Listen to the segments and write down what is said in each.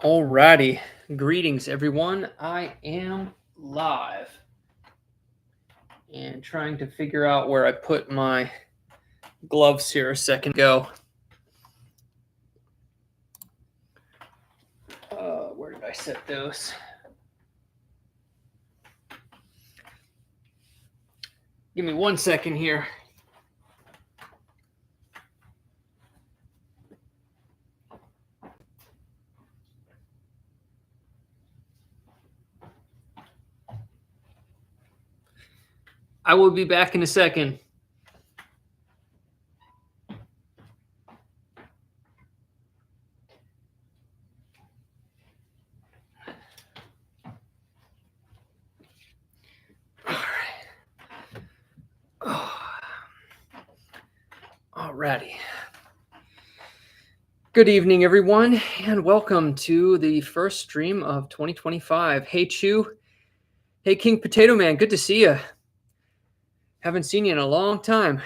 Alrighty, greetings everyone. I am live and trying to figure out where I put my gloves here a second ago. Where did I set those? Give me 1 second here. I will be back in a second. Alrighty. Good evening, everyone, and welcome to the first stream of 2025. Hey, Chew. Hey, King Potato Man. Good to see you. Haven't seen you in a long time.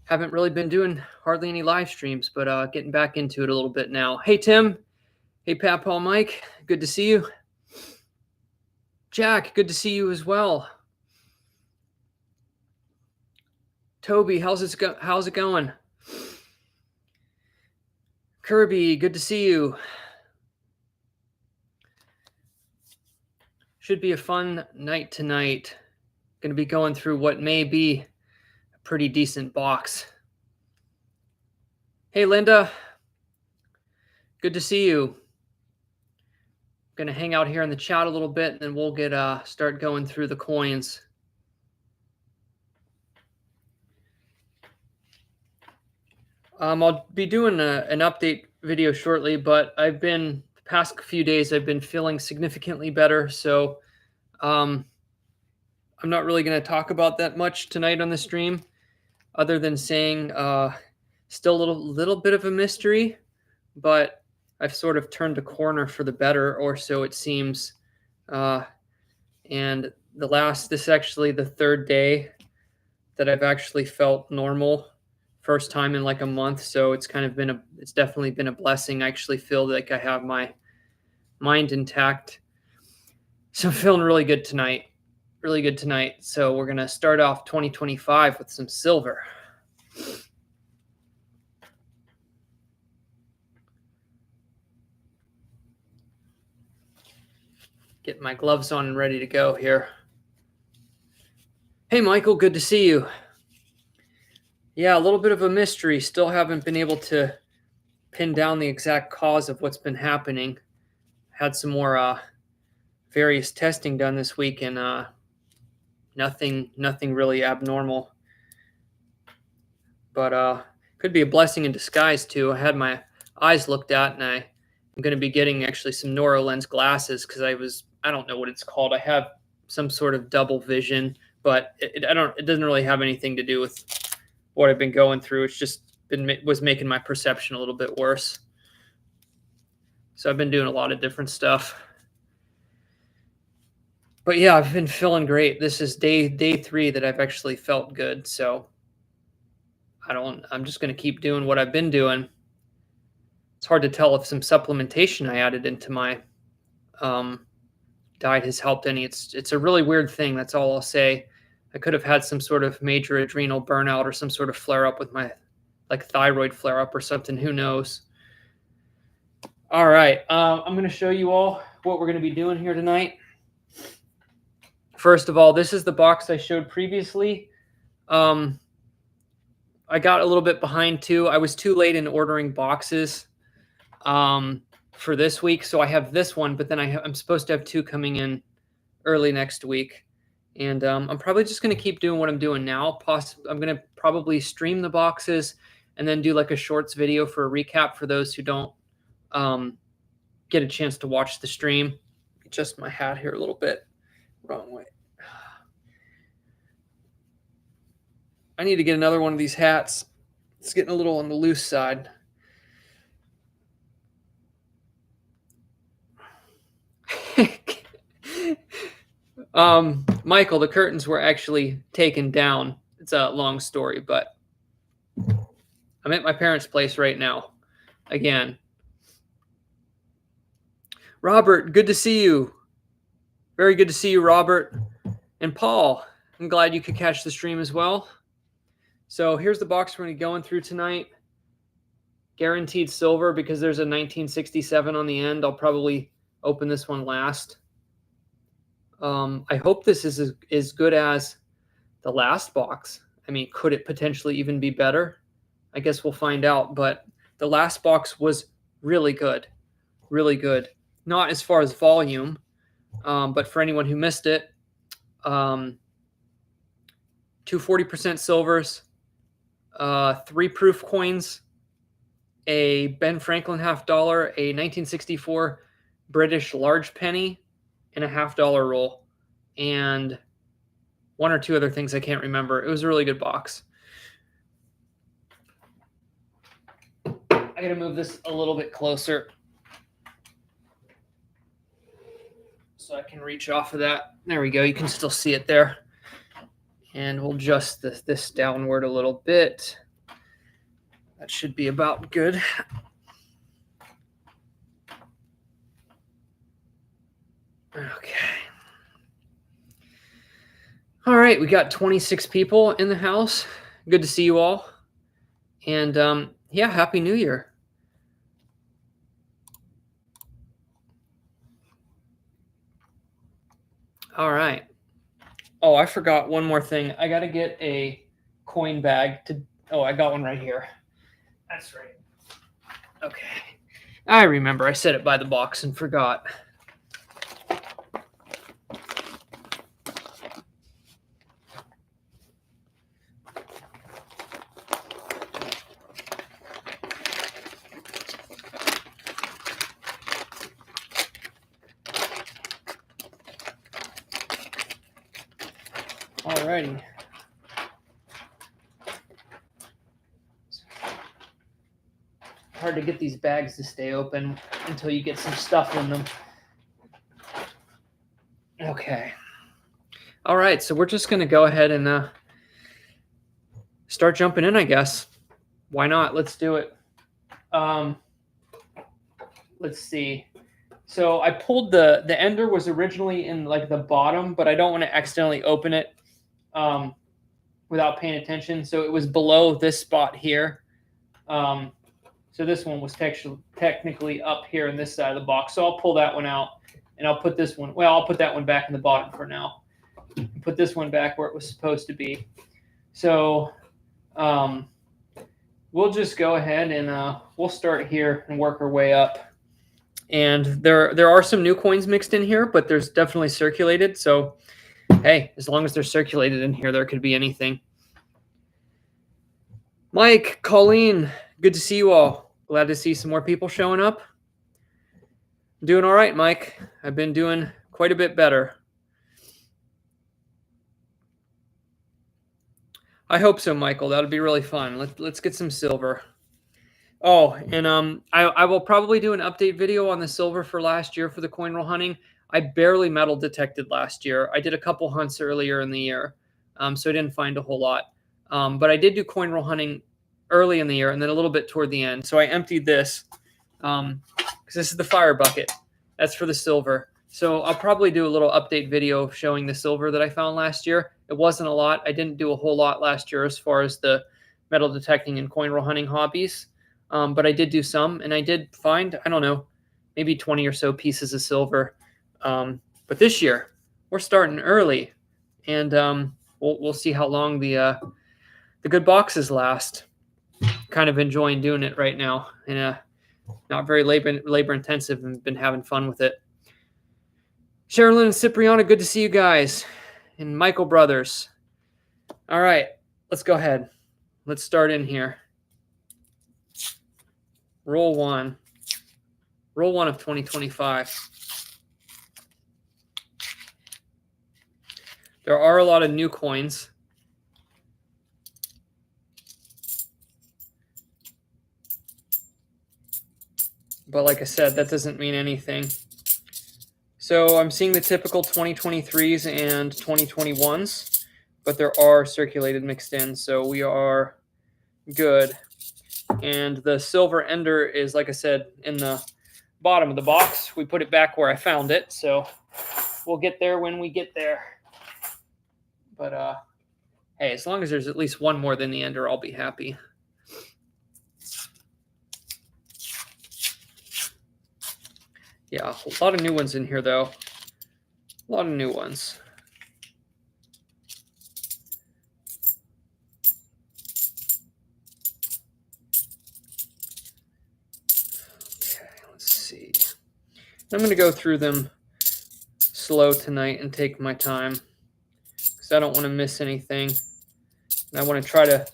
Haven't really been doing hardly any live streams, but getting back into it a little bit now. Hey, Tim. Hey, Pat, Paul, Mike. Good to see you. Jack, good to see you as well. Toby, how's it going? Kirby, good to see you. Should be a fun night tonight. Going to be going through what may be a pretty decent box. Hey, Linda. Good to see you. Going to hang out here in the chat a little bit, and then we'll get start going through the coins. I'll be doing an update video shortly, but the past few days I've been feeling significantly better, so I'm not really going to talk about that much tonight on the stream, other than saying still a little bit of a mystery, but I've sort of turned a corner for the better, or so it seems. And this is actually the third day that I've actually felt normal. First time in like a month, so it's definitely been a blessing. I actually feel like I have my mind intact, so I'm feeling really good tonight. So we're gonna start off 2025 with some silver. Get my gloves on and ready to go here. Hey, Michael, good to see you. Yeah, a little bit of a mystery. Still haven't been able to pin down the exact cause of what's been happening. Had some more various testing done this week, and nothing really abnormal. But could be a blessing in disguise too. I had my eyes looked at, and I'm going to be getting actually some NeuroLens glasses because I don't know what it's called. I have some sort of double vision, but it doesn't really have anything to do with what I've been going through. It's just was making my perception a little bit worse. So I've been doing a lot of different stuff. But yeah, I've been feeling great. This is day 3 that I've actually felt good. So I'm just going to keep doing what I've been doing. It's hard to tell if some supplementation I added into my diet has helped any. It's a really weird thing. That's all I'll say. I could have had some sort of major adrenal burnout or some sort of flare up with my thyroid flare up or something. Who knows? All right. I'm going to show you all what we're going to be doing here tonight. First of all, this is the box I showed previously. I got a little bit behind too. I was too late in ordering boxes for this week. So I have this one, but then I'm supposed to have 2 coming in early next week. And I'm probably just going to keep doing what I'm doing now. I'm going to probably stream the boxes and then do like a shorts video for a recap for those who don't get a chance to watch the stream. Adjust my hat here a little bit. Wrong way. I need to get another one of these hats. It's getting a little on the loose side. Michael, the curtains were actually taken down. It's a long story, but I'm at my parents' place right now. Again, Robert, good to see you. Very good to see you, Robert. And Paul, I'm glad you could catch the stream as well. So here's the box we're going to be going through tonight. Guaranteed silver because there's a 1967 on the end. I'll probably open this one last. I hope this is as good as the last box. I mean, could it potentially even be better? I guess we'll find out. But the last box was really good. Really good. Not as far as volume, but for anyone who missed it, 2 40% silvers, 3 proof coins, a Ben Franklin $50, a 1964 British large penny, and a $50 roll, and 1 or 2 other things I can't remember. It was a really good box. I gotta move this a little bit closer so I can reach off of that. There we go. You can still see it there. And we'll adjust this downward a little bit. That should be about good. Okay. All right, we got 26 people in the house. Good to see you all. And yeah, Happy New Year. All right. Oh, I forgot one more thing. I got to get a coin bag to... Oh, I got one right here. That's right. Okay. I remember. I set it by the box and forgot. Alrighty. Hard to get these bags to stay open until you get some stuff in them. Okay. All right, so we're just going to go ahead and start jumping in, I guess. Why not? Let's do it. Let's see. So I pulled the ender was originally in like the bottom, but I don't want to accidentally open it without paying attention. So it was below this spot here. So this one was technically up here in this side of the box. So I'll pull that one out, and I'll put this one. Well, I'll put that one back in the bottom for now. Put this one back where it was supposed to be. So we'll just go ahead and we'll start here and work our way up. And there are some new coins mixed in here, but there's definitely circulated. So hey, as long as they're circulated in here, there could be anything. Mike, Colleen, good to see you all. Glad to see some more people showing up. Doing all right, Mike. I've been doing quite a bit better. I hope so, Michael. That'll be really fun. Let's get some silver. Oh, and I will probably do an update video on the silver for last year for the coin roll hunting. I barely metal detected last year. I did a couple hunts earlier in the year, so I didn't find a whole lot. But I did do coin roll hunting early in the year and then a little bit toward the end. So I emptied this because this is the fire bucket. That's for the silver. So I'll probably do a little update video showing the silver that I found last year. It wasn't a lot. I didn't do a whole lot last year as far as the metal detecting and coin roll hunting hobbies. But I did do some, and I did find, I don't know, maybe 20 or so pieces of silver. But this year, we're starting early, and we'll see how long the good boxes last. Kind of enjoying doing it right now, and not very labor intensive, and been having fun with it. Sherilyn and Cipriana, good to see you guys, and Michael Brothers. All right, let's go ahead. Let's start in here. Roll one of 2025. There are a lot of new coins. But like I said, that doesn't mean anything. So I'm seeing the typical 2023s and 2021s, but there are circulated mixed in, so we are good. And the silver ender is, like I said, in the bottom of the box. We put it back where I found it, so we'll get there when we get there. But hey, as long as there's at least one more than the ender, I'll be happy. Yeah, a lot of new ones in here, though. A lot of new ones. Okay, let's see. I'm going to go through them slow tonight and take my time because I don't want to miss anything. And I want to try to,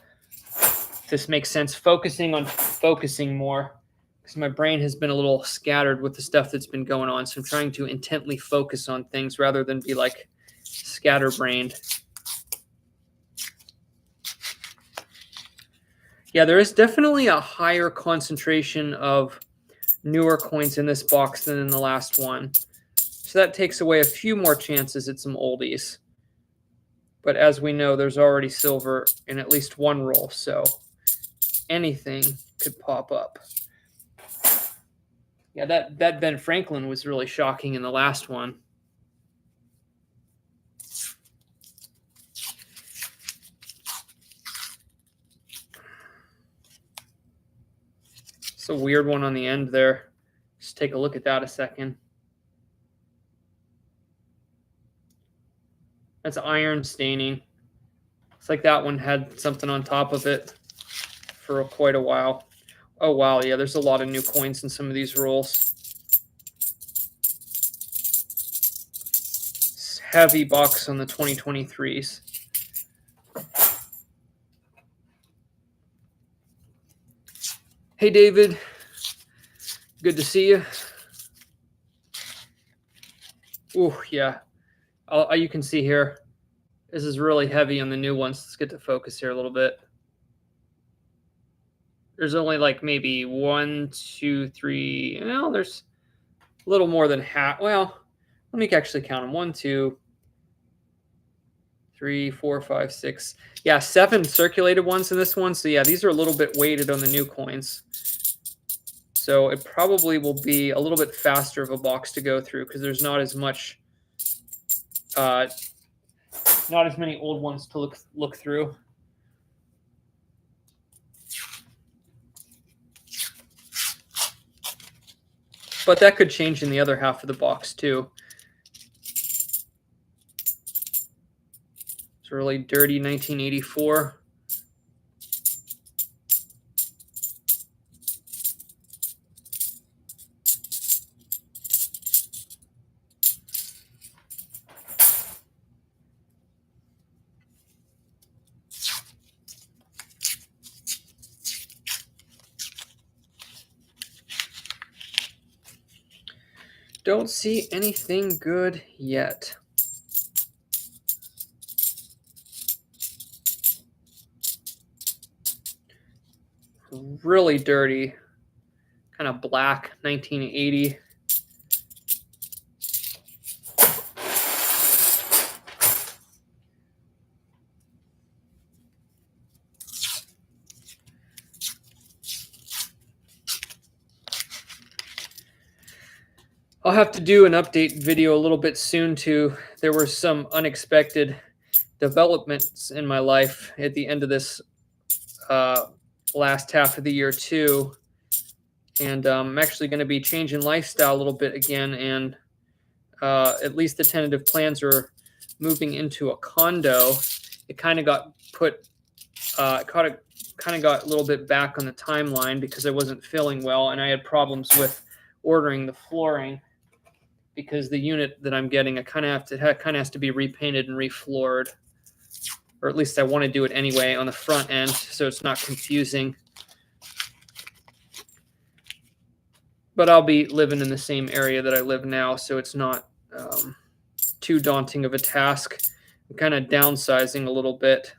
if this makes sense, focusing on focusing more because my brain has been a little scattered with the stuff that's been going on. So I'm trying to intently focus on things rather than be like scatterbrained. Yeah, there is definitely a higher concentration of newer coins in this box than in the last one. So that takes away a few more chances at some oldies. But as we know, there's already silver in at least one roll, so anything could pop up. Yeah, that Ben Franklin was really shocking in the last one. It's a weird one on the end there. Just take a look at that a second. That's iron staining. It's like that one had something on top of it for quite a while. Oh, wow. Yeah, there's a lot of new coins in some of these rolls. It's heavy box on the 2023s. Hey, David. Good to see you. Oh, yeah. You can see here. This is really heavy on the new ones. Let's get to focus here a little bit. There's only like maybe 1, 2, 3. Well, there's a little more than half. Well, let me actually count them. 1, 2, 3, 4, 5, 6. Yeah, 7 circulated ones in this one. So yeah, these are a little bit weighted on the new coins. So it probably will be a little bit faster of a box to go through because there's not as much, not as many old ones to look through. But that could change in the other half of the box too. It's really dirty 1984. Don't see anything good yet. Really dirty, kind of black 1980. I'll have to do an update video a little bit soon too. There were some unexpected developments in my life at the end of this last half of the year too. And I'm actually going to be changing lifestyle a little bit again. And at least the tentative plans are moving into a condo. It kind of got put, kind of got a little bit back on the timeline because I wasn't feeling well. And I had problems with ordering the flooring because the unit that I'm getting, kind of has to be repainted and refloored. Or at least I want to do it anyway on the front end so it's not confusing. But I'll be living in the same area that I live now, so it's not too daunting of a task. I'm kind of downsizing a little bit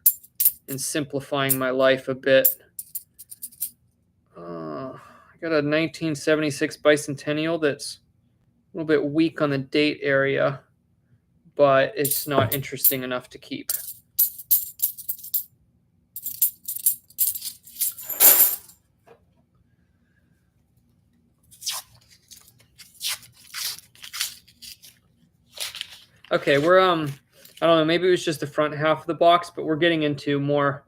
and simplifying my life a bit. I got a 1976 bicentennial that's a little bit weak on the date area, but it's not interesting enough to keep. Okay, we're I don't know, maybe it was just the front half of the box, but we're getting into more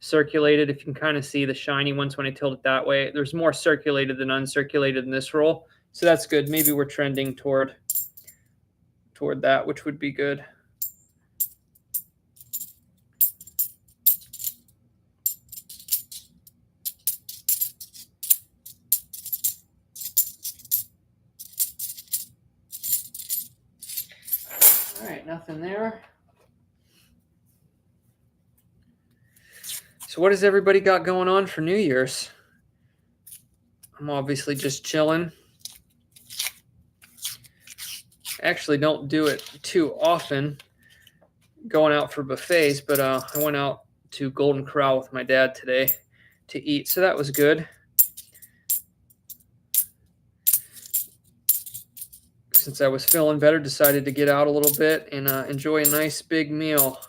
circulated. If you can kind of see the shiny ones when I tilt it that way, there's more circulated than uncirculated in this roll. So that's good. Maybe we're trending toward that, which would be good. All right, nothing there. So what has everybody got going on for New Year's? I'm obviously just chilling. I actually don't do it too often, going out for buffets, but I went out to Golden Corral with my dad today to eat, so that was good. Since I was feeling better, decided to get out a little bit and enjoy a nice big meal.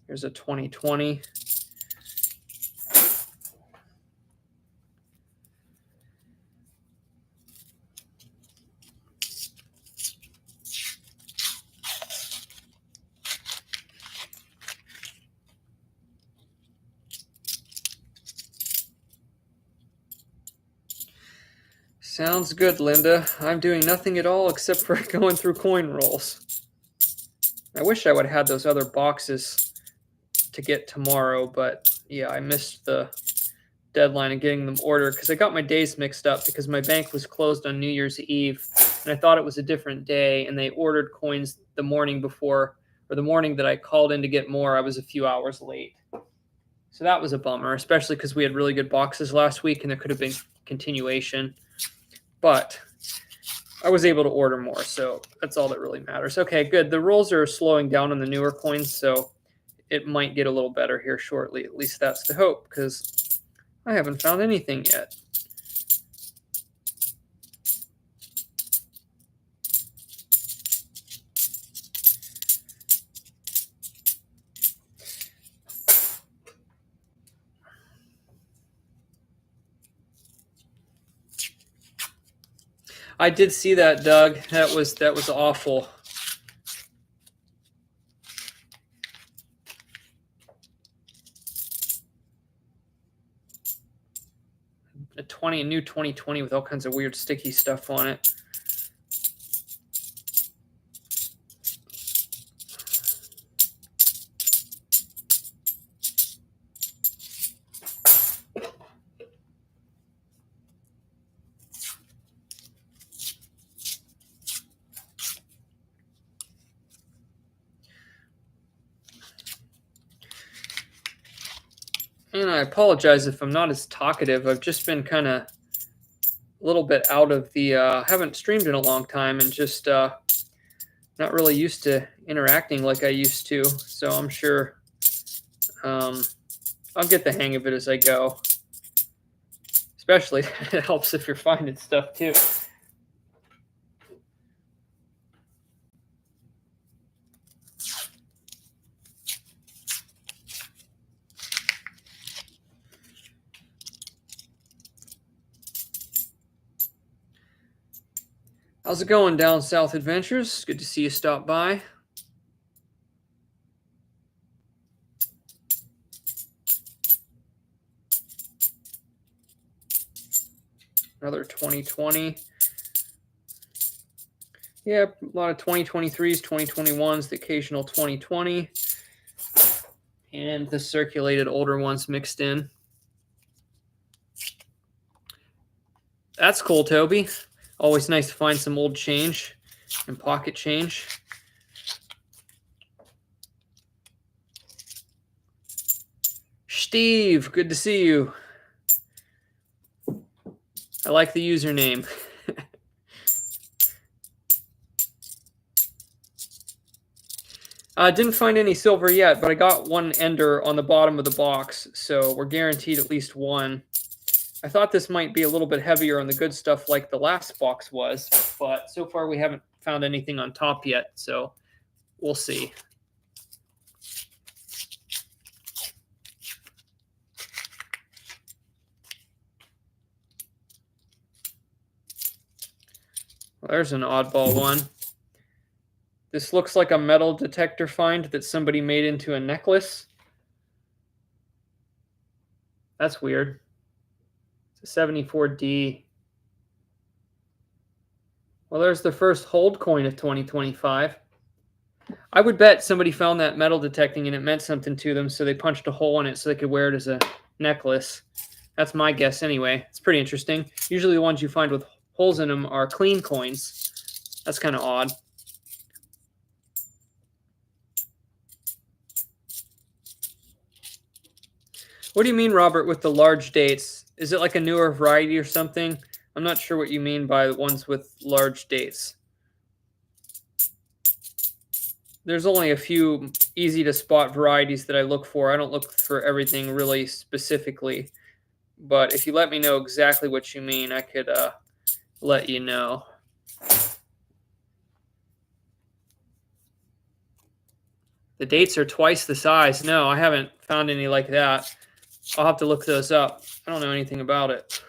Here's a 2020. Sounds good, Linda. I'm doing nothing at all except for going through coin rolls. I wish I would have had those other boxes to get tomorrow, but yeah, I missed the deadline of getting them ordered because I got my days mixed up because my bank was closed on New Year's Eve and I thought it was a different day, and they ordered coins the morning before, or the morning that I called in to get more. I was a few hours late. So that was a bummer, especially because we had really good boxes last week and there could have been continuation. But I was able to order more, so that's all that really matters. Okay, good. The rolls are slowing down on the newer coins, so it might get a little better here shortly. At least that's the hope, because I haven't found anything yet. I did see that, Doug. That was awful. A new 2020 with all kinds of weird sticky stuff on it. And I apologize if I'm not as talkative. I've just been kind of a little bit out of the, haven't streamed in a long time and just not really used to interacting like I used to. So I'm sure I'll get the hang of it as I go. Especially, it helps if you're finding stuff too. How's it going, Down South Adventures? Good to see you stop by. Another 2020. Yeah, a lot of 2023s, 2021s, the occasional 2020, and the circulated older ones mixed in. That's cool, Toby. Always nice to find some old change and pocket change. Steve, good to see you. I like the username. Didn't find any silver yet, but I got one ender on the bottom of the box, so we're guaranteed at least one. I thought this might be a little bit heavier on the good stuff like the last box was, but so far we haven't found anything on top yet, so we'll see. Well, there's an oddball one. This looks like a metal detector find that somebody made into a necklace. That's weird. It's a 74D. Well, there's the first hold coin of 2025. I would bet somebody found that metal detecting and it meant something to them, so they punched a hole in it so they could wear it as a necklace. That's my guess anyway. It's pretty interesting. Usually the ones you find with holes in them are clean coins. That's kind of odd. What do you mean, Robert, with the large dates? Is it like a newer variety or something? I'm not sure what you mean by the ones with large dates. There's only a few easy to spot varieties that I look for. I don't look for everything really specifically. But if you let me know exactly what you mean, I could let you know. The dates are twice the size. No, I haven't found any like that. I'll have to look those up. I don't know anything about it.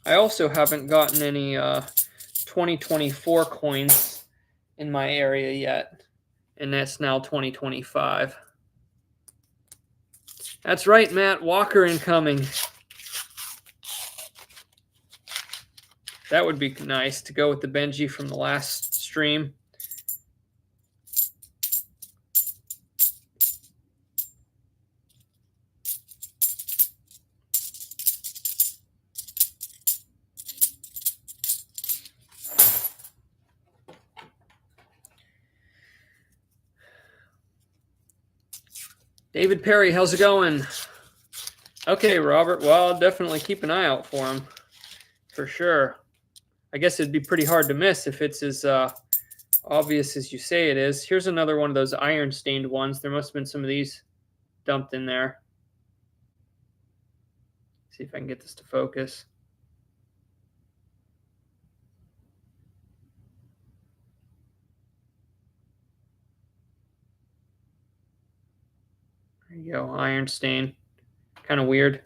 I also haven't gotten any 2024 coins in my area yet, and that's now 2025. That's right, Matt. Walker incoming. That would be nice to go with the Benji from the last stream. David Perry, how's it going? Okay, Robert. Well, I'll definitely keep an eye out for him, for sure. I guess it'd be pretty hard to miss if it's as obvious as you say it is. Here's another one of those iron-stained ones. There must have been some of these dumped in there. See if I can get this to focus. There you go, iron stain. Kind of weird.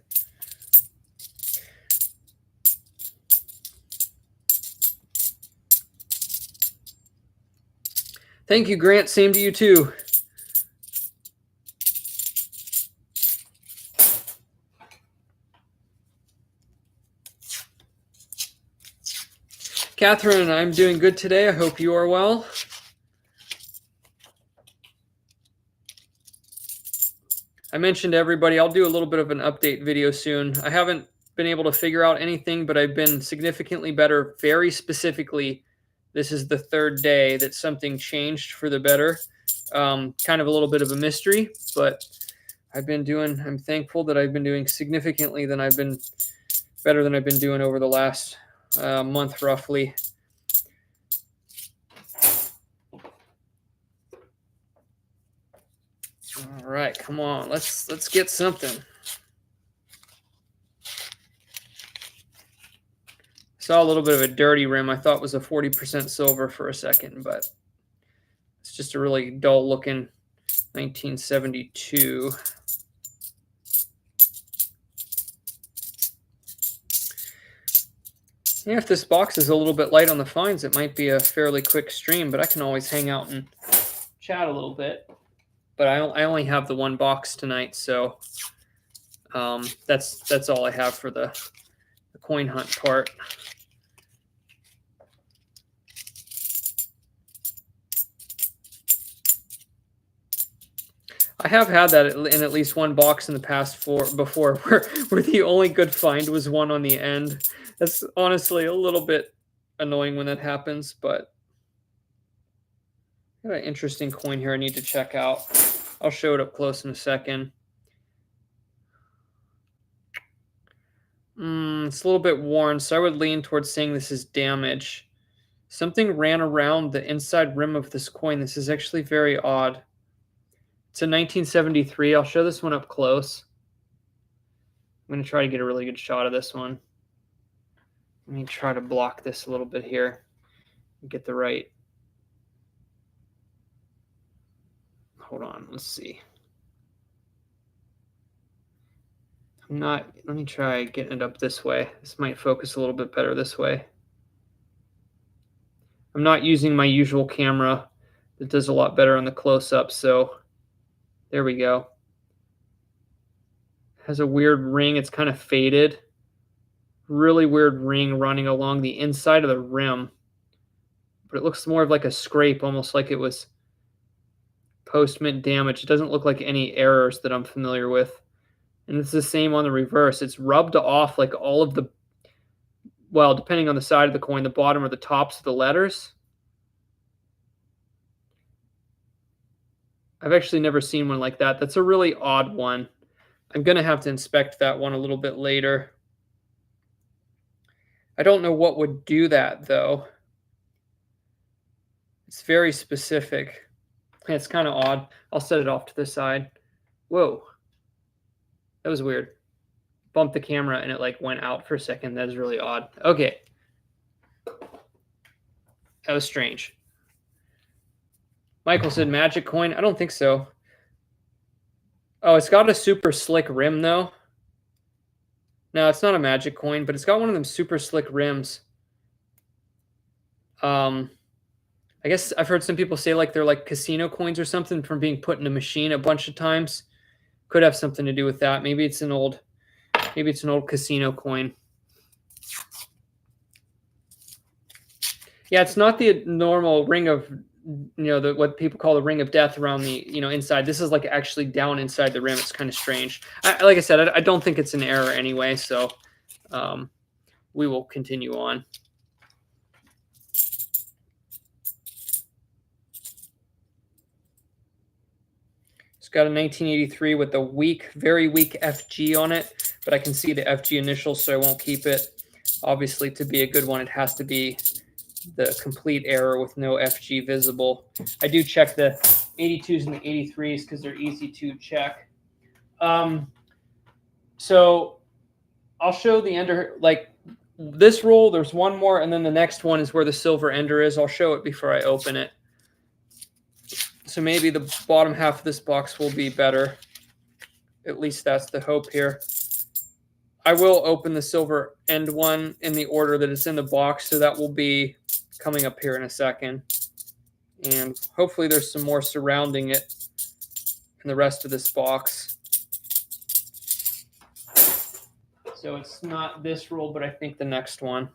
Thank you, Grant. Same to you, too. Catherine, I'm doing good today. I hope you are well. I mentioned to everybody I'll do a little bit of an update video soon. I haven't been able to figure out anything, but I've been significantly better. Very specifically, this is the third day that something changed for the better. Kind of a little bit of a mystery, but I'm thankful that I've been doing significantly better than I've been doing over the last month roughly. All right, come on, let's get something. Saw a little bit of a dirty rim. I thought was a 40% silver for a second, but it's just a really dull looking 1972. Yeah, if this box is a little bit light on the finds, it might be a fairly quick stream, but I can always hang out and chat a little bit. But I only have the one box tonight, so that's all I have for the coin hunt part. I have had that in at least one box in the past before where the only good find was one on the end. That's honestly a little bit annoying when that happens, but I got an interesting coin here I need to check out. I'll show it up close in a second. It's a little bit worn, so I would lean towards saying this is damage. Something ran around the inside rim of this coin. This is actually very odd. It's a 1973. I'll show this one up close. I'm going to try to get a really good shot of this one. Let me try to block this a little bit here. Get the right. Hold on, let's see. Let me try getting it up this way. This might focus a little bit better this way. I'm not using my usual camera that does a lot better on the close-up, so there we go. Has a weird ring. It's kind of faded. Really weird ring running along the inside of the rim. But it looks more of like a scrape, almost like it was post-mint damage. It doesn't look like any errors that I'm familiar with. And it's the same on the reverse. It's rubbed off like all of the, well, depending on the side of the coin, the bottom or the tops of the letters. I've actually never seen one like that. That's a really odd one. I'm going to have to inspect that one a little bit later. I don't know what would do that, though. It's very specific. It's kind of odd. I'll set it off to the side. Whoa. That was weird. Bumped the camera and it like went out for a second. That is really odd. Okay. That was strange. Michael said magic coin. I don't think so. Oh, it's got a super slick rim, though. No, it's not a magic coin, but it's got one of them super slick rims. I guess I've heard some people say like they're like casino coins or something from being put in a machine a bunch of times. Could have something to do with that. Maybe it's an old casino coin. Yeah, it's not the normal ring of, what people call the ring of death around the, inside. This is like actually down inside the rim. It's kind of strange. Like I said, I don't think it's an error anyway, so we will continue on. It's got a 1983 with a very weak FG on it, but I can see the FG initials, so I won't keep it. Obviously, to be a good one, it has to be the complete error with no FG visible. I do check the 82s and the 83s because they're easy to check. So I'll show the ender, like this roll, there's one more, and then the next one is where the silver ender is. I'll show it before I open it. So maybe the bottom half of this box will be better. At least that's the hope here. I will open the silver end one in the order that it's in the box, so that will be coming up here in a second. And hopefully there's some more surrounding it in the rest of this box. So it's not this roll, but I think the next one.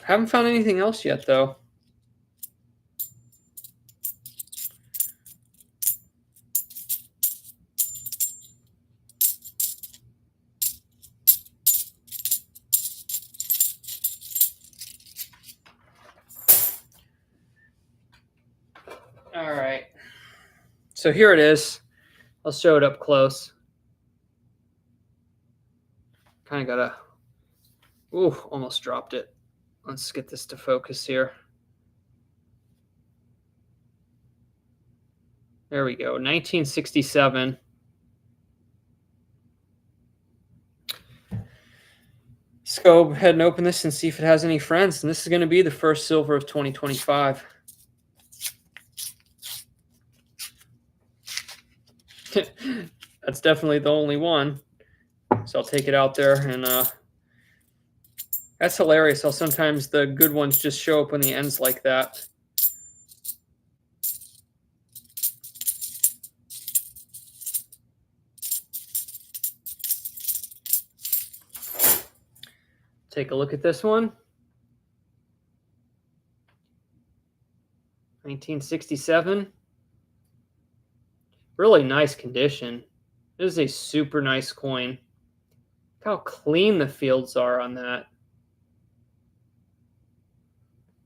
Haven't found anything else yet, though. All right. So here it is. I'll show it up close. Kind of got a... Ooh, almost dropped it. Let's get this to focus here. There we go. 1967. Let's go ahead and open this and see if it has any friends. And this is going to be the first silver of 2025. That's definitely the only one. So I'll take it out there. And that's hilarious how sometimes the good ones just show up on the ends like that. Take a look at this one. 1967. Really nice condition. This is a super nice coin. Look how clean the fields are on that.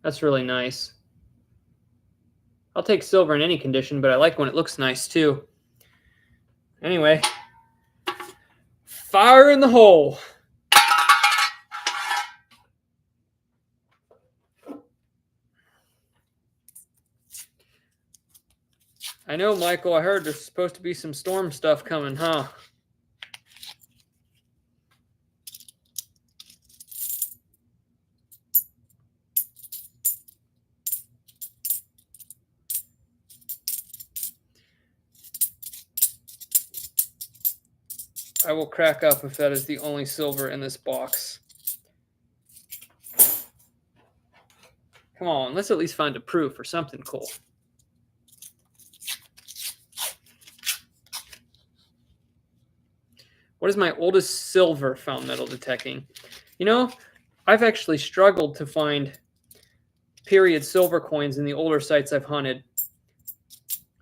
That's really nice. I'll take silver in any condition, but I like when it looks nice too. Anyway, fire in the hole. I know, Michael, I heard there's supposed to be some storm stuff coming, huh? I will crack up if that is the only silver in this box. Come on, let's at least find a proof or something cool. What is my oldest silver found metal detecting? You know, I've actually struggled to find period silver coins in the older sites I've hunted.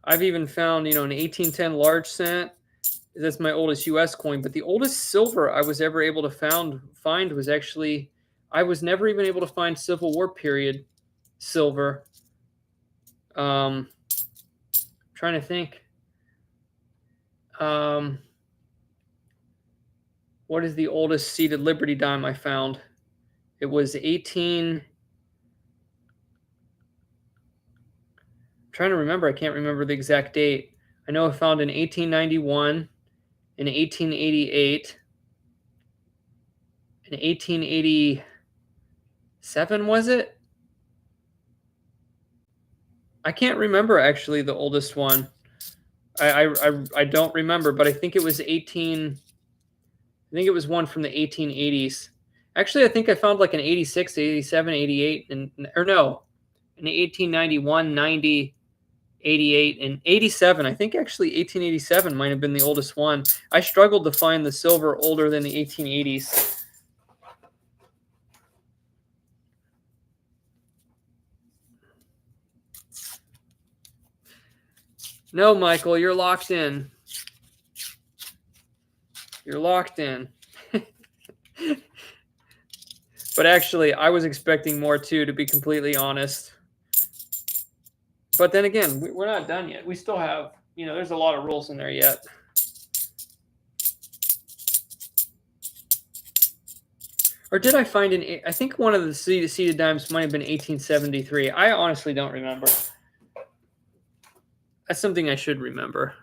I've even found, an 1810 large cent. That's my oldest U.S. coin, but the oldest silver I was ever able to find was actually, I was never even able to find Civil War period silver. Trying to think. What is the oldest seated Liberty dime I found? It was 18. I'm trying to remember. I can't remember the exact date. I know I found in 1891, in 1888, in 1887, was it? I can't remember actually the oldest one. I don't remember, but I think it was 18. I think it was one from the 1880s. Actually, I think I found like an 86, 87, 88, or no, an 1891, 90, 88, and 87. I think actually 1887 might have been the oldest one. I struggled to find the silver older than the 1880s. No, Michael, you're locked in. You're locked in. But actually, I was expecting more too, to be completely honest. But then again, we're not done yet. We still have, there's a lot of rolls in there yet. Or did I find I think one of the seated dimes might have been 1873. I honestly don't remember. That's something I should remember.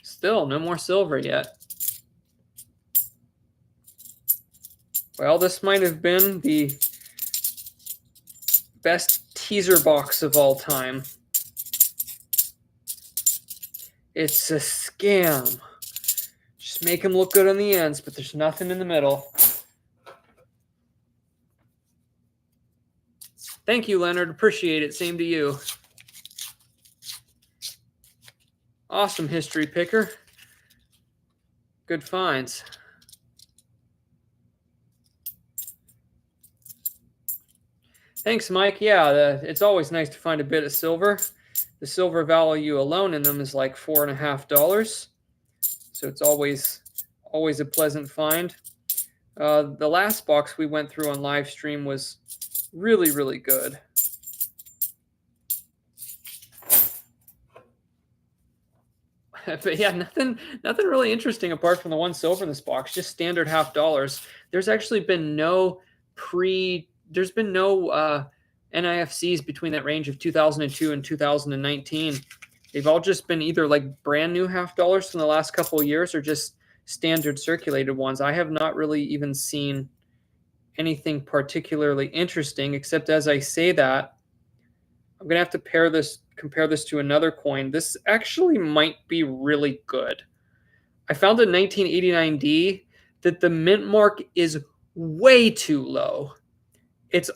Still, no more silver yet. Well, this might have been the best teaser box of all time. It's a scam. Just make them look good on the ends, but there's nothing in the middle. Thank you, Leonard. Appreciate it. Same to you. Awesome history picker. Good finds. Thanks, Mike. Yeah, it's always nice to find a bit of silver. The silver value alone in them is like $4.50. So it's always a pleasant find. The last box we went through on live stream was really, really good. But yeah, nothing really interesting apart from the one silver in this box. Just standard $50. There's actually been no NIFCs between that range of 2002 and 2019. They've all just been either like brand new $50 from the last couple of years or just standard circulated ones. I have not really even seen anything particularly interesting, except as I say that, I'm going to have to compare this to another coin. This actually might be really good. I found a 1989D that the mint mark is way too low. It's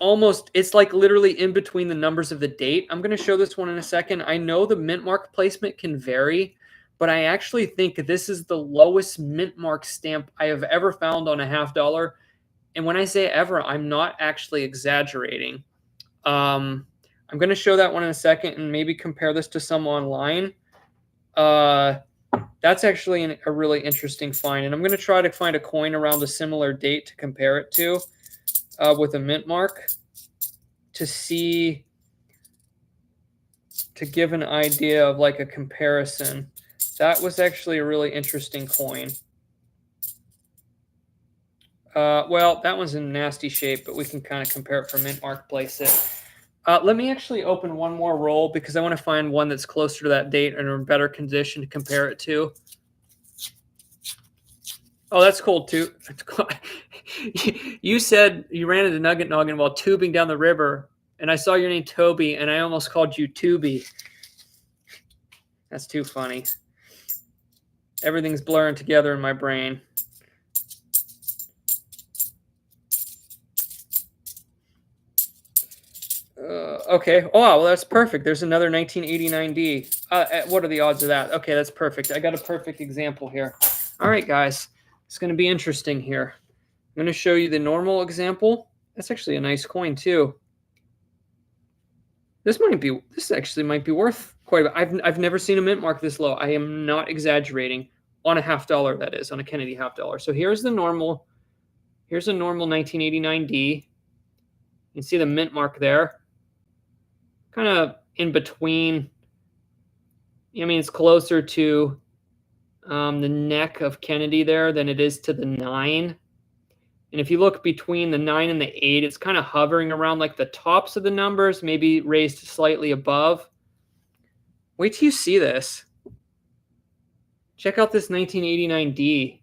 like literally in between the numbers of the date. I'm going to show this one in a second. I know the mint mark placement can vary, but I actually think this is the lowest mint mark stamp I have ever found on a $50. And when I say ever, I'm not actually exaggerating. I'm going to show that one in a second and maybe compare this to some online. That's actually a really interesting find. And I'm going to try to find a coin around a similar date to compare it to with a mint mark to give an idea of like a comparison. That was actually a really interesting coin. Well, that one's in nasty shape, but we can kind of compare it for mint mark place it. Let me actually open one more roll because I want to find one that's closer to that date and in better condition to compare it to. Oh, that's cold too. You said you ran into Nugget Noggin while tubing down the river, and I saw your name Toby, and I almost called you Tuby. That's too funny. Everything's blurring together in my brain. Okay. Oh, wow, well, that's perfect. There's another 1989D. What are the odds of that? Okay, that's perfect. I got a perfect example here. All right, guys. It's going to be interesting here. I'm going to show you the normal example. That's actually a nice coin, too. This actually might be worth quite a bit. I've never seen a mint mark this low. I am not exaggerating. On a $50, that is, on a Kennedy $50. So here's the normal. Here's a normal 1989D. You can see the mint mark there. Kind of in between. I mean, it's closer to the neck of Kennedy there than it is to the 9. And if you look between the 9 and the 8, it's kind of hovering around like the tops of the numbers, maybe raised slightly above. Wait till you see this. Check out this 1989D.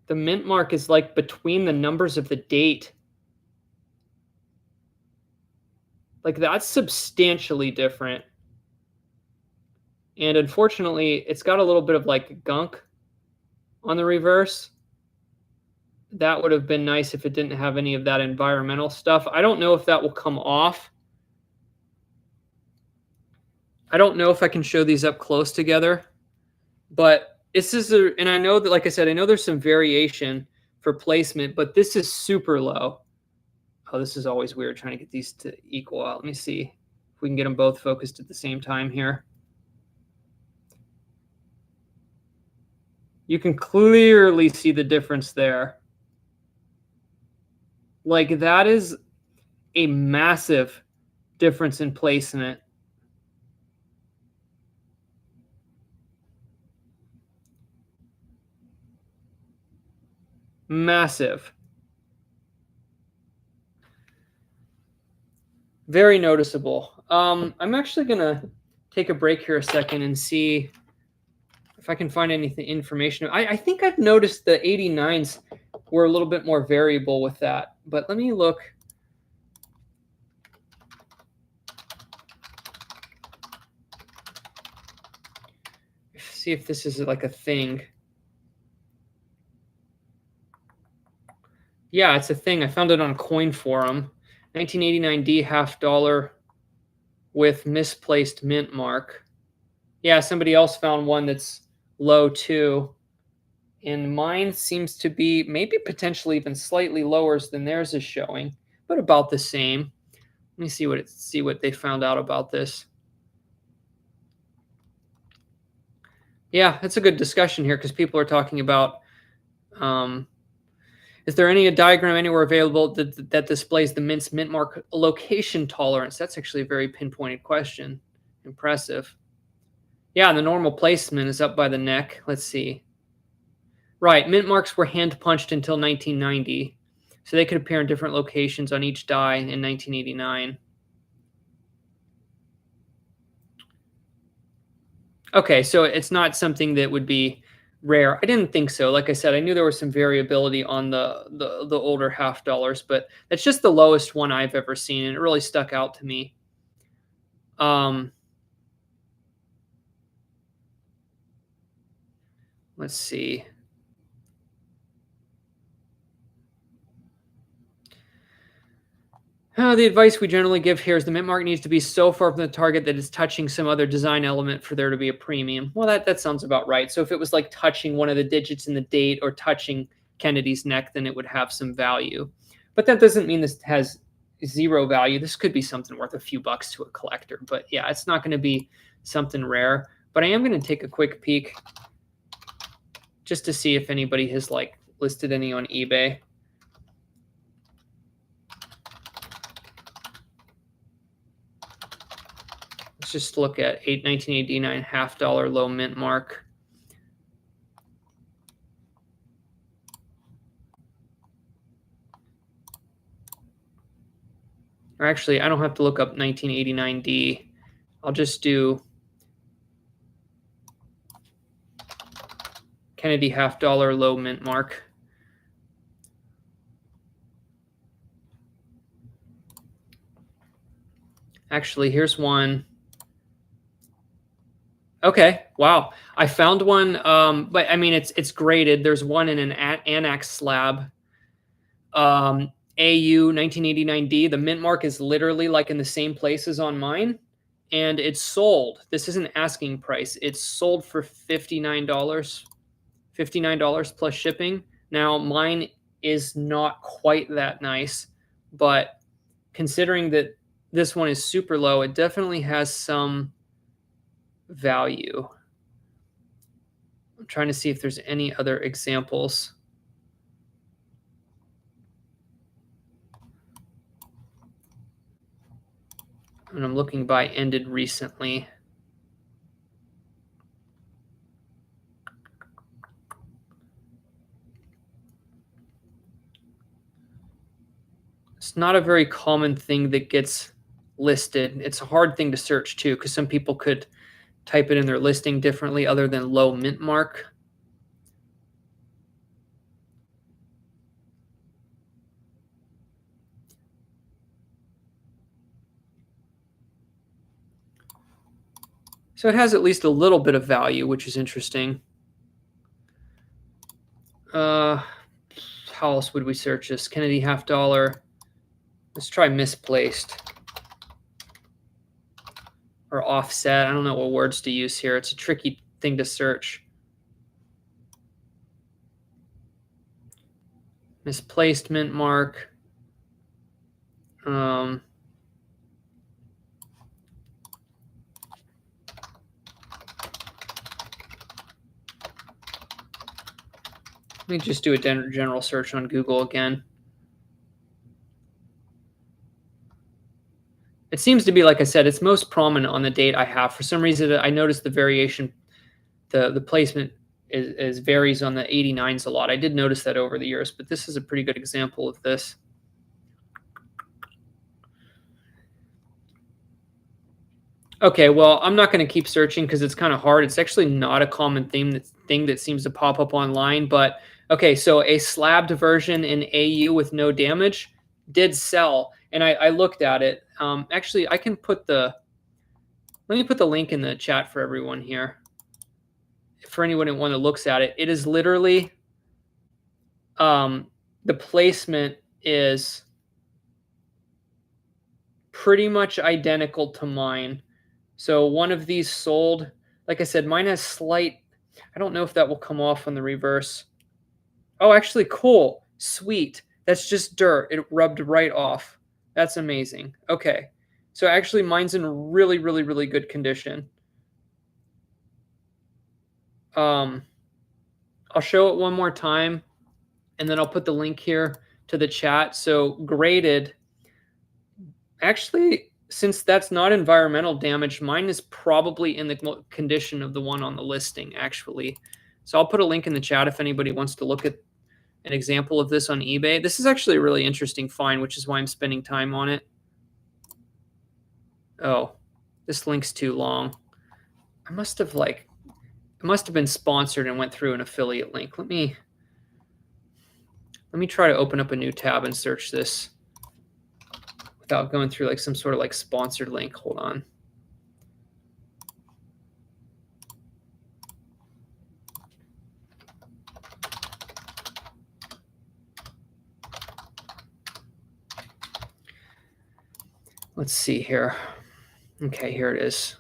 The mint mark is like between the numbers of the date. Like, that's substantially different. And unfortunately, it's got a little bit of like gunk on the reverse. That would have been nice if it didn't have any of that environmental stuff. I don't know if that will come off. I don't know if I can show these up close together, but this is and I know that, like I said, I know there's some variation for placement, but this is super low. Oh, this is always weird trying to get these to equal out. Let me see if we can get them both focused at the same time here. You can clearly see the difference there. Like, that is a massive difference in placement. Massive. Very noticeable. I'm actually going to take a break here a second and see if I can find anything information. I think I've noticed the 89s were a little bit more variable with that, but let me look. See if this is like a thing. Yeah, it's a thing. I found it on Coin Forum. 1989D $50 with misplaced mint mark. Yeah, somebody else found one that's low too. And mine seems to be maybe potentially even slightly lower than theirs is showing, but about the same. Let me see what they found out about this. Yeah, it's a good discussion here because people are talking about is there any diagram anywhere available that displays the mint's mint mark location tolerance? That's actually a very pinpointed question. Impressive. Yeah, the normal placement is up by the neck. Let's see. Right, mint marks were hand punched until 1990, so they could appear in different locations on each die in 1989. Okay, so it's not something that would be rare. I didn't think so. Like I said, I knew there was some variability on the older $50, but that's just the lowest one I've ever seen, and it really stuck out to me. Let's see. The advice we generally give here is the mint mark needs to be so far from the target that it's touching some other design element for there to be a premium. Well, that sounds about right. So if it was like touching one of the digits in the date or touching Kennedy's neck, then it would have some value. But that doesn't mean this has zero value. This could be something worth a few bucks to a collector. But yeah, it's not going to be something rare. But I am going to take a quick peek just to see if anybody has like listed any on eBay. Let's just look at 1989 $50 low mint mark. Or actually, I don't have to look up 1989D. I'll just do Kennedy $50 low mint mark. Actually, here's one. Okay, wow. I found one, but I mean, it's graded. There's one in an annex slab. AU 1989D. The mint mark is literally like in the same place as on mine, and it's sold. This isn't asking price. It's sold for $59. $59 plus shipping. Now, mine is not quite that nice, but considering that this one is super low, it definitely has some value. I'm trying to see if there's any other examples. And I'm looking by ended recently. It's not a very common thing that gets listed. It's a hard thing to search too, because some people could type it in their listing differently other than low mint mark. So it has at least a little bit of value, which is interesting. How else would we search this? Kennedy half dollar. Let's try misplaced or offset. I don't know what words to use here. It's a tricky thing to search. Misplaced mint mark. Let me just do a general search on Google again. It seems to be, like I said, it's most prominent on the date I have. For some reason, I noticed the variation, the placement is varies on the 89s a lot. I did notice that over the years, but this is a pretty good example of this. Okay, well, I'm not going to keep searching because it's kind of hard. It's actually not a common thing that seems to pop up online. But okay, so a slabbed version in AU with no damage did sell, and I looked at it. Actually, I can put let me put the link in the chat for everyone here. For anyone who looks at it, it is literally the placement is pretty much identical to mine. So one of these sold, like I said, mine has slight, I don't know if that will come off on the reverse. Oh, actually, cool. Sweet. That's just dirt. It rubbed right off. That's amazing. Okay. So actually, mine's in really, really, really good condition. I'll show it one more time, and then I'll put the link here to the chat. So graded, actually, since that's not environmental damage, mine is probably in the condition of the one on the listing, actually. So I'll put a link in the chat if anybody wants to look at an example of this on eBay. This is actually a really interesting find, which is why I'm spending time on it. Oh, this link's too long. It must have been sponsored and went through an affiliate link. Let me try to open up a new tab and search this without going through like some sort of like sponsored link. Hold on. Let's see here. Okay, here it is.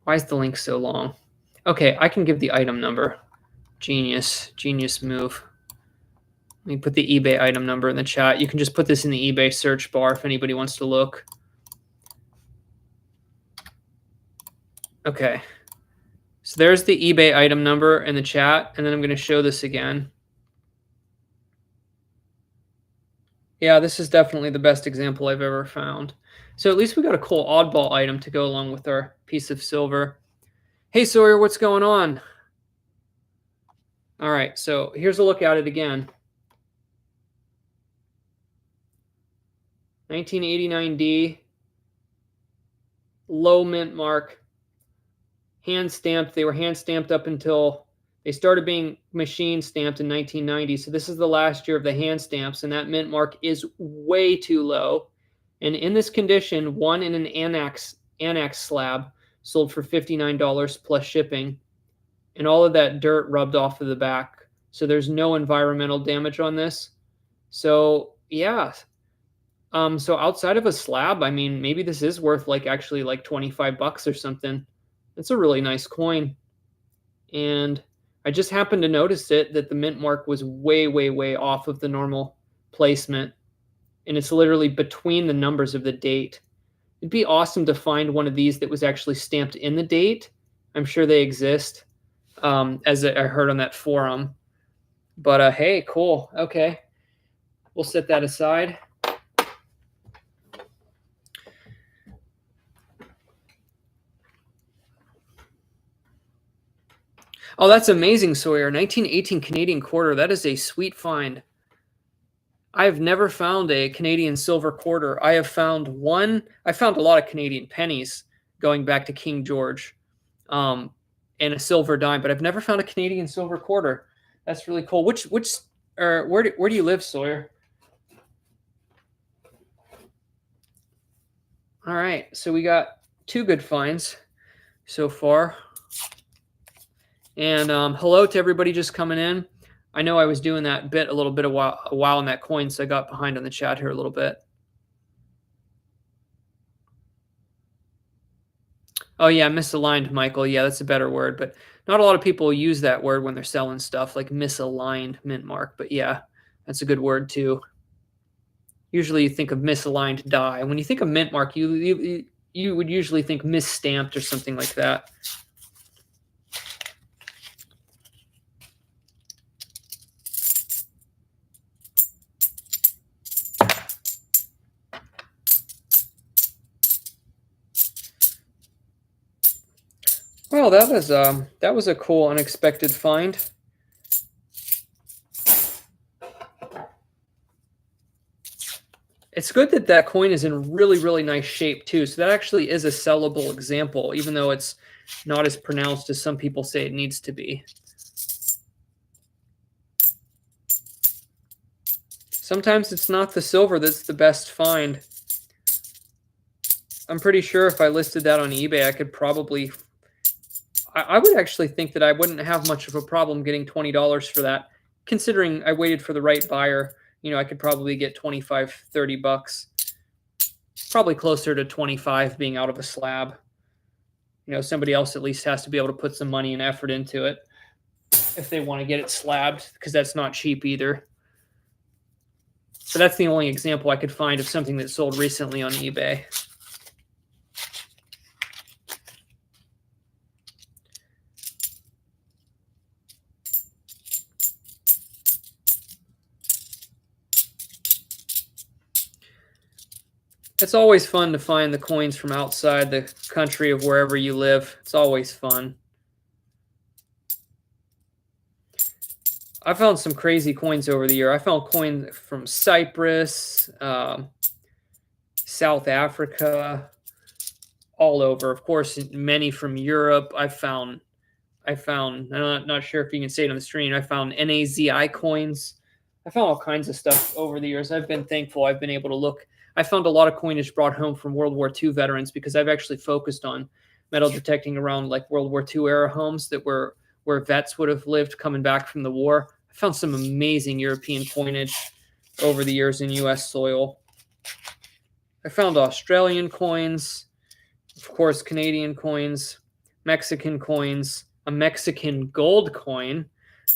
Why is the link so long? Okay, I can give the item number. Genius move. Let me put the eBay item number in the chat. You can just put this in the eBay search bar if anybody wants to look. Okay. So there's the eBay item number in the chat, and then I'm going to show this again. Yeah, this is definitely the best example I've ever found. So at least we got a cool oddball item to go along with our piece of silver. Hey, Sawyer, what's going on? All right, so here's a look at it again. 1989D, low mint mark, hand stamped. They were hand stamped up until they started being machine stamped in 1990. So this is the last year of the hand stamps, and that mint mark is way too low. And in this condition, one in an annex slab sold for $59 plus shipping, and all of that dirt rubbed off of the back. So there's no environmental damage on this. So yeah. So outside of a slab, I mean, maybe this is worth like actually like 25 bucks or something. It's a really nice coin. And I just happened to notice that the mint mark was way, way, way off of the normal placement. And it's literally between the numbers of the date. It'd be awesome to find one of these that was actually stamped in the date. I'm sure they exist, as I heard on that forum. But hey, cool. Okay. We'll set that aside. Oh, that's amazing, Sawyer. 1918 Canadian quarter. That is a sweet find. I have never found a Canadian silver quarter. I found a lot of Canadian pennies going back to King George, and a silver dime, but I've never found a Canadian silver quarter. That's really cool. Where do you live, Sawyer? All right, so we got 2 good finds so far. And hello to everybody just coming in. I know I was doing that bit a while on that coin, so I got behind on the chat here a little bit. Oh yeah, misaligned, Michael. Yeah, that's a better word, but not a lot of people use that word when they're selling stuff, like misaligned mint mark. But yeah, that's a good word too. Usually you think of misaligned die. When you think of mint mark, you would usually think misstamped or something like that. Well, that was a cool unexpected find. It's good that that coin is in really, really nice shape too. So that actually is a sellable example, even though it's not as pronounced as some people say it needs to be. Sometimes it's not the silver that's the best find. I'm pretty sure if I listed that on eBay, I could probably... I would actually think that I wouldn't have much of a problem getting $20 for that, considering I waited for the right buyer. You know, I could probably get 25, 30 bucks. Probably closer to 25 being out of a slab. You know, somebody else at least has to be able to put some money and effort into it if they want to get it slabbed, because that's not cheap either. But that's the only example I could find of something that sold recently on eBay. It's always fun to find the coins from outside the country of wherever you live. It's always fun. I found some crazy coins over the year. I found coins from Cyprus, South Africa, all over. Of course, many from Europe. I found, I'm not sure if you can say it on the screen, I found NAZI coins. I found all kinds of stuff over the years. I've been thankful I've been able to look. I found a lot of coinage brought home from World War II veterans, because I've actually focused on metal detecting around like World War II era homes that were where vets would have lived coming back from the war. I found some amazing European coinage over the years in U.S. soil. I found Australian coins, of course, Canadian coins, Mexican coins, a Mexican gold coin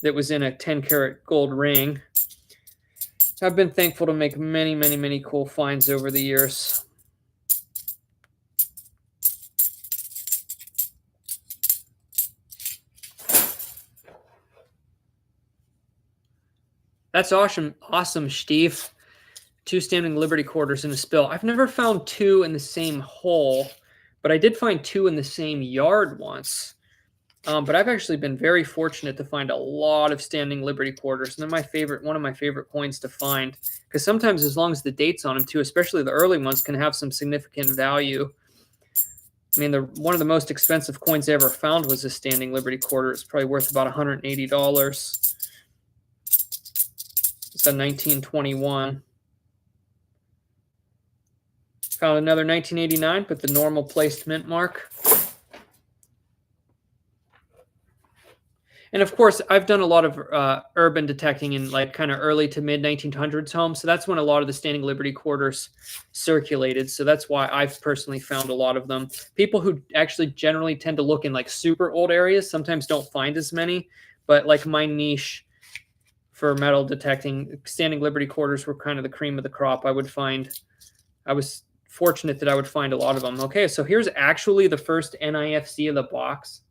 that was in a 10-karat gold ring. I've been thankful to make many, many, many cool finds over the years. That's awesome, Steve. 2 standing Liberty quarters in a spill. I've never found 2 in the same hole, but I did find 2 in the same yard once. But I've actually been very fortunate to find a lot of standing Liberty quarters, and they're one of my favorite coins to find, because sometimes, as long as the date's on them too, especially the early ones, can have some significant value. I mean, one of the most expensive coins I ever found was a standing Liberty quarter. It's probably worth about $180. It's a 1921. Found another 1989, but the normal placed mint mark. And of course, I've done a lot of urban detecting in like kind of early to mid 1900s homes. So that's when a lot of the standing Liberty quarters circulated. So that's why I've personally found a lot of them. People who actually generally tend to look in like super old areas sometimes don't find as many. But like my niche for metal detecting, standing Liberty quarters were kind of the cream of the crop. I was fortunate that I would find a lot of them. Okay, so here's actually the first NIFC of the box.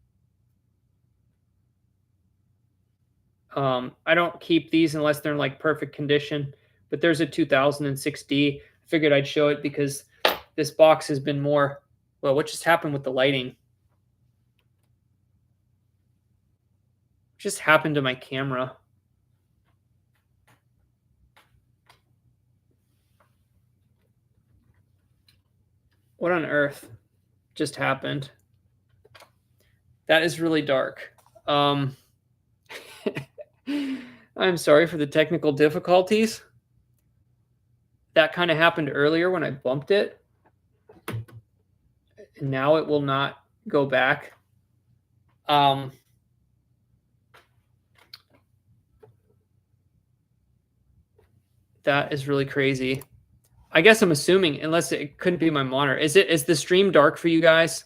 I don't keep these unless they're in like perfect condition, but there's a 2006D. I figured I'd show it because this box has been more, well, what just happened with the lighting? What just happened to my camera? What on earth just happened? That is really dark. I'm sorry for the technical difficulties. That kind of happened earlier when I bumped it. And now it will not go back. That is really crazy. I guess I'm assuming, unless it couldn't be my monitor. Is the stream dark for you guys?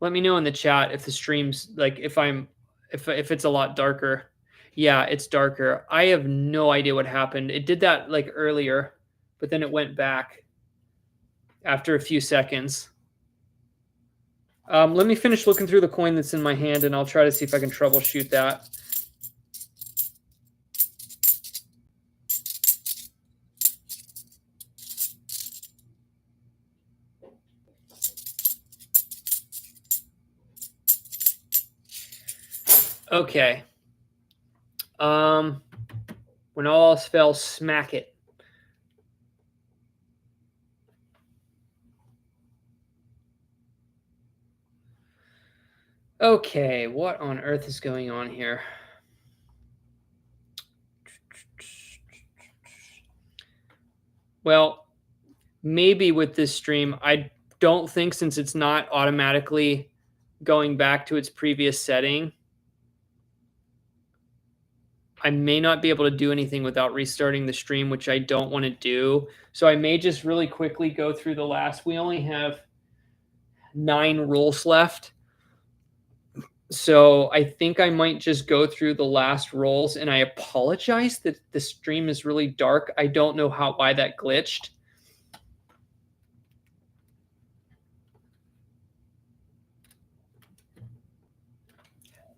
Let me know in the chat if the stream's like if it's a lot darker. Yeah, it's darker. I have no idea what happened. It did that like earlier, but then it went back after a few seconds. Let me finish looking through the coin that's in my hand, and I'll try to see if I can troubleshoot that. Okay. When all else fails, smack it. Okay, what on earth is going on here? Well, maybe with this stream, I don't think, since it's not automatically going back to its previous setting, I may not be able to do anything without restarting the stream, which I don't want to do. So I may just really quickly go through the last. We only have 9 rules left. So I think I might just go through the last rolls, and I apologize that the stream is really dark. I don't know why that glitched.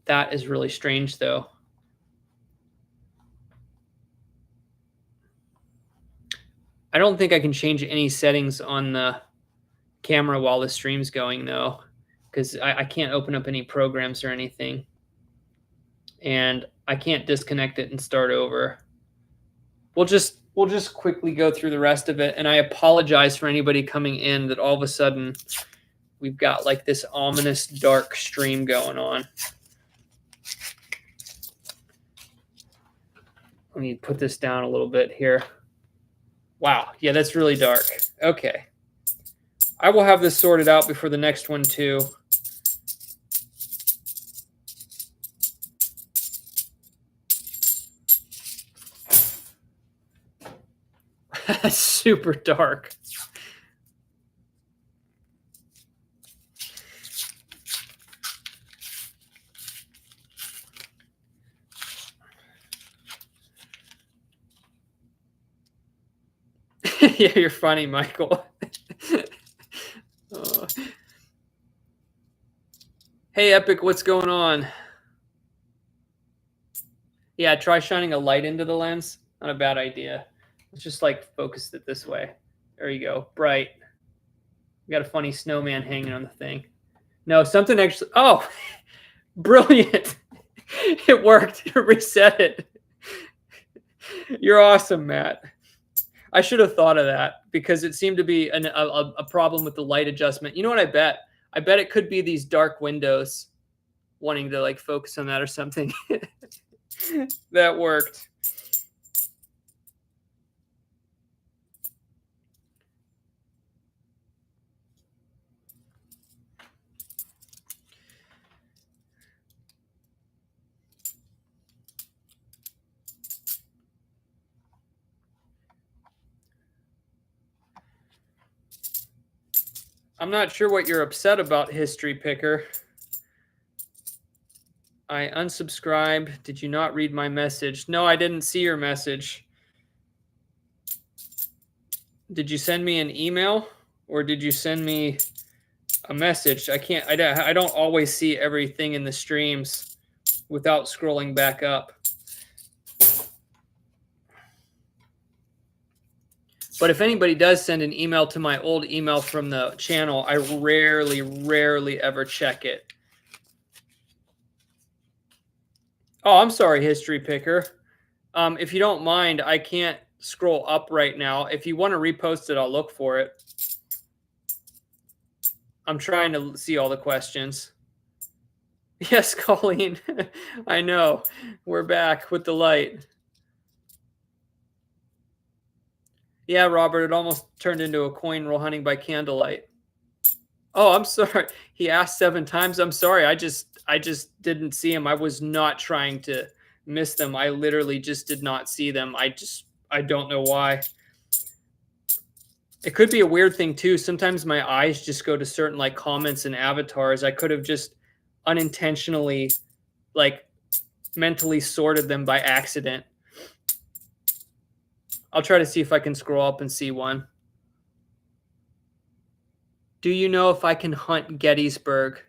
That is really strange, though. I don't think I can change any settings on the camera while the stream's going, though, because I can't open up any programs or anything. And I can't disconnect it and start over. We'll just quickly go through the rest of it. And I apologize for anybody coming in that all of a sudden we've got like this ominous dark stream going on. Let me put this down a little bit here. Wow. Yeah, that's really dark. Okay. I will have this sorted out before the next one too. Super dark. Yeah, you're funny, Michael. Oh. Hey, Epic, what's going on? Yeah, try shining a light into the lens. Not a bad idea. Let's just like focus it this way. There you go. Bright. We got a funny snowman hanging on the thing. No, something actually. Oh, brilliant. It worked. Reset it. You're awesome, Matt. I should have thought of that because it seemed to be a problem with the light adjustment. You know what I bet? I bet it could be these dark windows wanting to like focus on that or something. That worked. I'm not sure what you're upset about, History Picker. I unsubscribed. Did you not read my message? No, I didn't see your message. Did you send me an email or did you send me a message? I don't always see everything in the streams without scrolling back up. But if anybody does send an email to my old email from the channel, I rarely ever check it. Oh, I'm sorry, History Picker. If you don't mind, I can't scroll up right now. If you want to repost it, I'll look for it. I'm trying to see all the questions. Yes, Colleen. I know. We're back with the light. Yeah, Robert, it almost turned into a coin roll hunting by candlelight. Oh, I'm sorry. He asked 7 times. I'm sorry. I just didn't see him. I was not trying to miss them. I literally just did not see them. I don't know why. It could be a weird thing too. Sometimes my eyes just go to certain like comments and avatars. I could have just unintentionally like mentally sorted them by accident. I'll try to see if I can scroll up and see one. Do you know if I can hunt Gettysburg?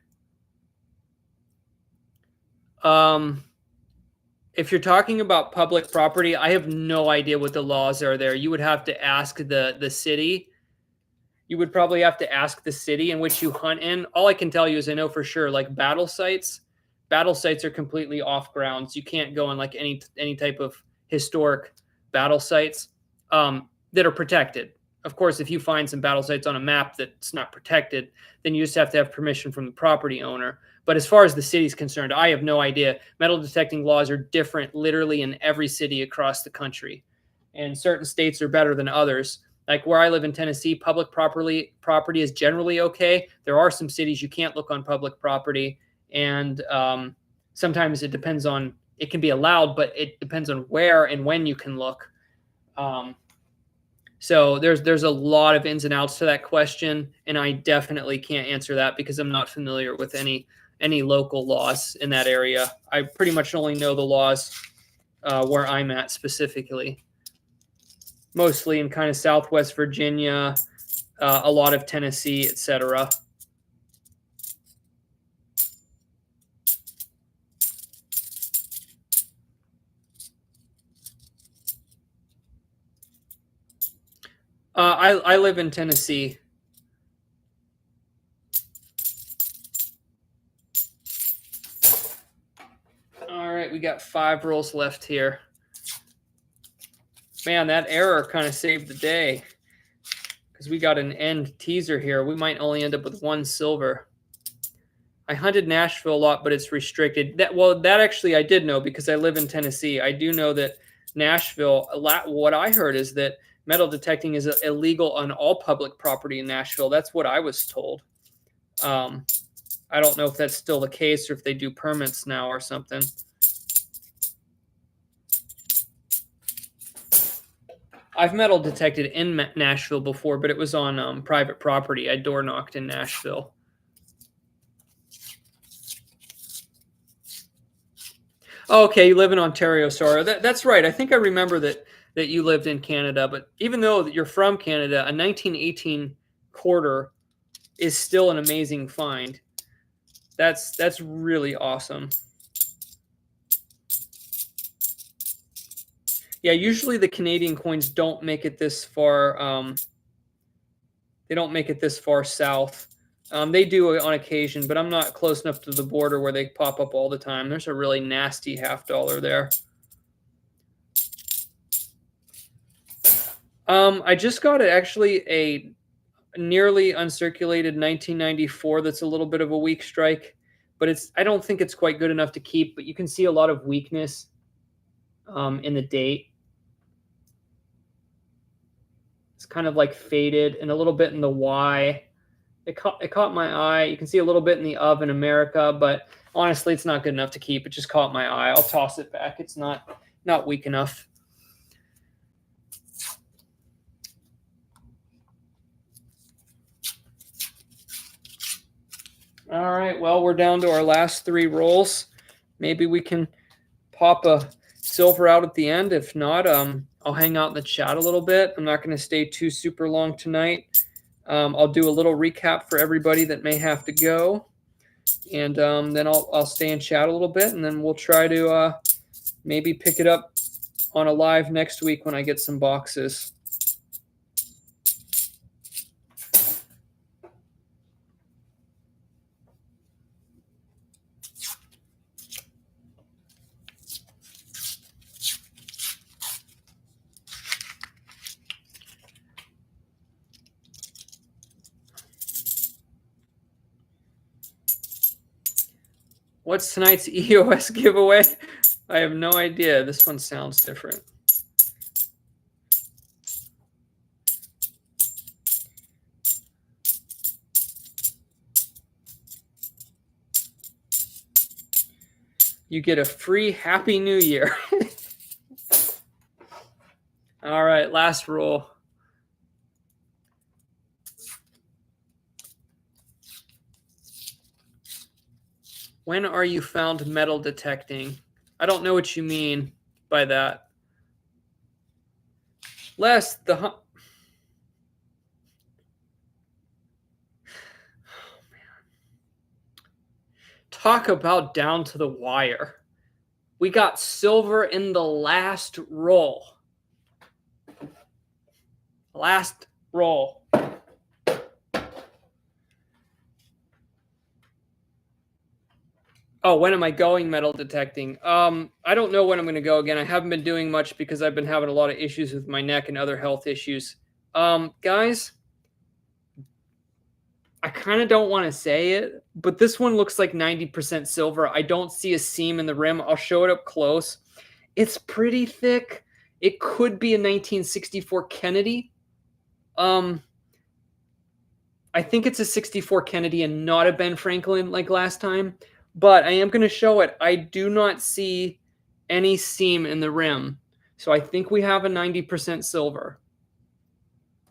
If you're talking about public property, I have no idea what the laws are there. You would have to ask the city. You would probably have to ask the city in which you hunt in. All I can tell you is I know for sure, like battle sites. Battle sites are completely off grounds. You can't go on like any type of historic battle sites that are protected. Of course, if you find some battle sites on a map that's not protected, then you just have to have permission from the property owner. But as far as the city's concerned, I have no idea. Metal detecting laws are different literally in every city across the country. And certain states are better than others. Like where I live in Tennessee, public property is generally okay. There are some cities you can't look on public property. And sometimes it depends on, it can be allowed, but it depends on where and when you can look. So there's a lot of ins and outs to that question, and I definitely can't answer that because I'm not familiar with any local laws in that area. I pretty much only know the laws where I'm at specifically, mostly in kind of Southwest Virginia, a lot of Tennessee, etc. I live in Tennessee. All right, we got 5 rolls left here. Man, that error kind of saved the day because we got an end teaser here. We might only end up with 1 silver. I hunted Nashville a lot, but it's restricted. That actually I did know because I live in Tennessee. I do know that Nashville, what I heard is that metal detecting is illegal on all public property in Nashville. That's what I was told. I don't know if that's still the case or if they do permits now or something. I've metal detected in Nashville before, but it was on private property. I door knocked in Nashville. Oh, okay, you live in Ontario, Sora. That's right. I think I remember that you lived in Canada. But even though you're from Canada, a 1918 quarter is still an amazing find. That's really awesome. Yeah, usually the Canadian coins don't make it this far. They don't make it this far south. They do on occasion, but I'm not close enough to the border where they pop up all the time. There's a really nasty $50 there. I just got actually a nearly uncirculated 1994 that's a little bit of a weak strike, but I don't think it's quite good enough to keep, but you can see a lot of weakness in the date. It's kind of like faded and a little bit in the Y. It caught my eye. You can see a little bit in the of in America, but honestly, it's not good enough to keep. It just caught my eye. I'll toss it back. It's not weak enough. All right, well, we're down to our last 3 rolls. Maybe we can pop a silver out at the end. If not, I'll hang out in the chat a little bit. I'm not going to stay too super long tonight. I'll do a little recap for everybody that may have to go, and then I'll stay in chat a little bit, and then we'll try to maybe pick it up on a live next week when I get some boxes. What's tonight's EOS giveaway? I have no idea. This one sounds different. You get a free Happy New Year. All right, last roll. When are you found metal detecting? I don't know what you mean by that. Les, oh, man. Talk about down to the wire. We got silver in the last roll. Last roll. Oh, when am I going metal detecting? I don't know when I'm going to go again. I haven't been doing much because I've been having a lot of issues with my neck and other health issues. Guys, I kind of don't want to say it, but this one looks like 90% silver. I don't see a seam in the rim. I'll show it up close. It's pretty thick. It could be a 1964 Kennedy. I think it's a 64 Kennedy and not a Ben Franklin like last time. But I am going to show it. I do not see any seam in the rim. So I think we have a 90% silver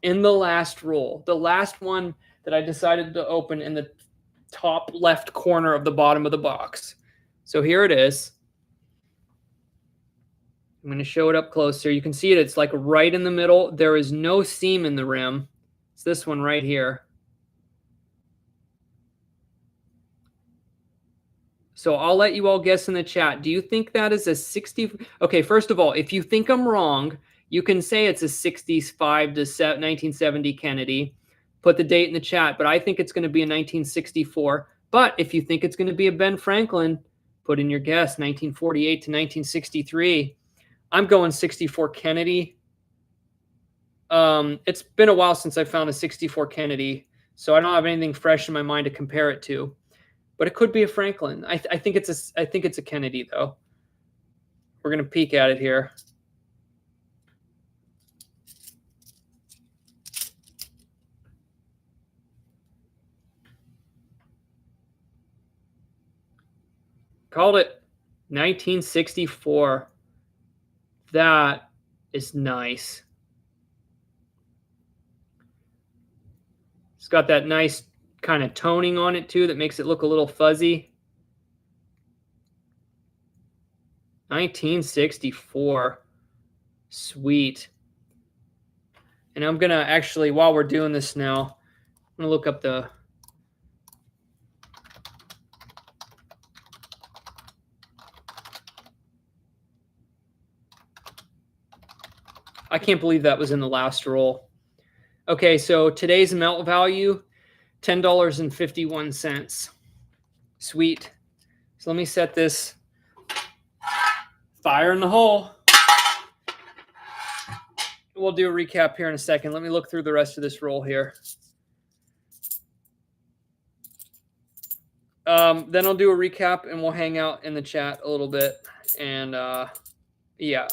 in the last roll. The last one that I decided to open in the top left corner of the bottom of the box. So here it is. I'm going to show it up closer. You can see it. It's like right in the middle. There is no seam in the rim. It's this one right here. So I'll let you all guess in the chat. Do you think that is a 60? Okay, first of all, if you think I'm wrong, you can say it's a 65 to 1970 Kennedy. Put the date in the chat, but I think it's going to be a 1964. But if you think it's going to be a Ben Franklin, put in your guess, 1948 to 1963. I'm going 64 Kennedy. It's been a while since I found a 64 Kennedy, so I don't have anything fresh in my mind to compare it to. But it could be a Franklin. I think it's a Kennedy though. We're gonna peek at it here. Called it 1964. That is nice. It's got that nice kind of toning on it too that makes it look a little fuzzy. 1964. Sweet. And I'm going to actually, while we're doing this now, I'm going to look up the... I can't believe that was in the last roll. Okay, so today's melt value, $10.51. Sweet. So let me set this fire in the hole. We'll do a recap here in a second. Let me look through the rest of this roll here. Then I'll do a recap and we'll hang out in the chat a little bit. And Yeah.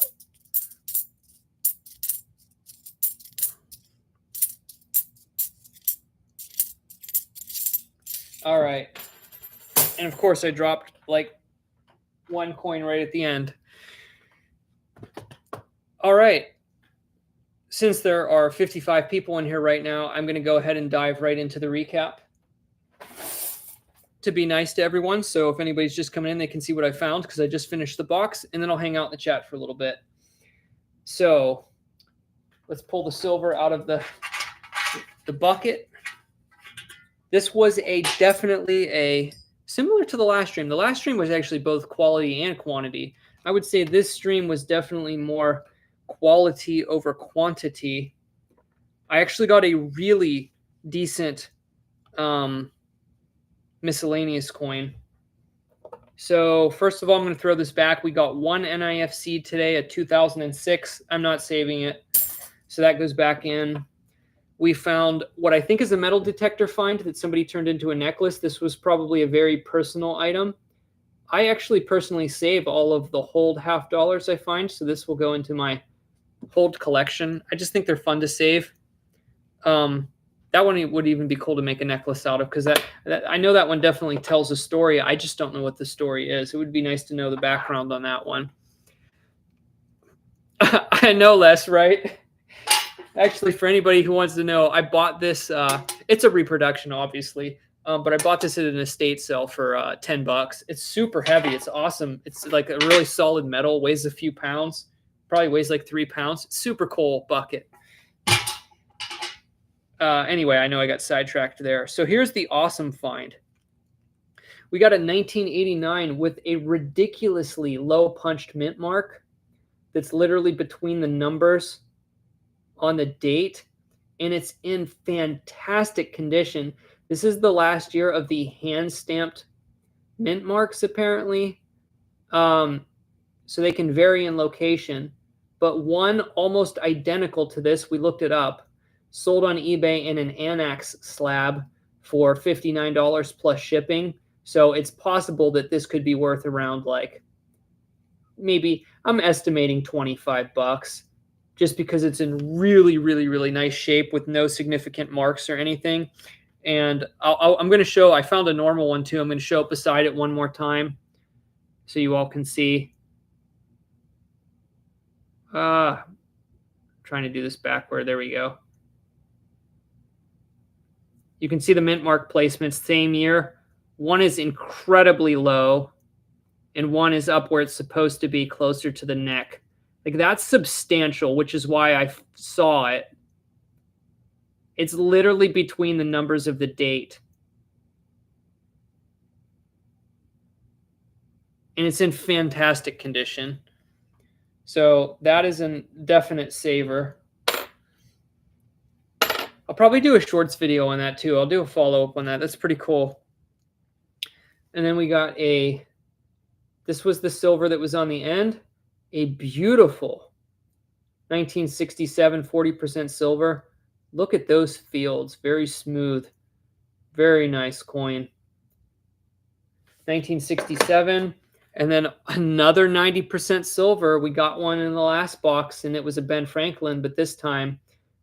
All right. And of course, I dropped like one coin right at the end. All right. Since there are 55 people in here right now, I'm going to go ahead and dive right into the recap to be nice to everyone. So if anybody's just coming in, they can see what I found because I just finished the box, and then I'll hang out in the chat for a little bit. So let's pull the silver out of the bucket. This was definitely a similar to the last stream. The last stream was actually both quality and quantity. I would say this stream was definitely more quality over quantity. I actually got a really decent miscellaneous coin. So first of all, I'm going to throw this back. We got one NIFC today, a 2006. I'm not saving it. So that goes back in. We found what I think is a metal detector find that somebody turned into a necklace. This was probably a very personal item. I actually personally save all of the hold $50 I find. So this will go into my hold collection. I just think they're fun to save. That one would even be cool to make a necklace out of because that I know that one definitely tells a story. I just don't know what the story is. It would be nice to know the background on that one. I know less, right? Actually, for anybody who wants to know, I bought this. It's a reproduction, obviously, but I bought this at an estate sale for $10. It's super heavy. It's awesome. It's like a really solid metal. Weighs a few pounds. Probably weighs like 3 pounds. Super cool bucket. Anyway, I know I got sidetracked there. So here's the awesome find. We got a 1989 with a ridiculously low punched mint mark that's literally between the numbers on the date, and it's in fantastic condition. This is the last year of the hand-stamped mint marks, apparently. So they can vary in location, but one almost identical to this, we looked it up, sold on eBay in an annex slab for $59 plus shipping. So it's possible that this could be worth around like maybe, I'm estimating $25 just because it's in really, really, really nice shape with no significant marks or anything. And I'm going to show, I found a normal one too. I'm going to show it beside it one more time so you all can see. Trying to do this backward. There we go. You can see the mint mark placements, same year. One is incredibly low, and one is up where it's supposed to be, closer to the neck. Like, that's substantial, which is why I saw it. It's literally between the numbers of the date. And it's in fantastic condition. So that is a definite saver. I'll probably do a shorts video on that too. I'll do a follow-up on that. That's pretty cool. And then we got this was the silver that was on the end. A beautiful 1967 40% silver. Look at those fields. Very smooth. Very nice coin. 1967. And then another 90% silver. We got one in the last box, and it was a Ben Franklin, but this time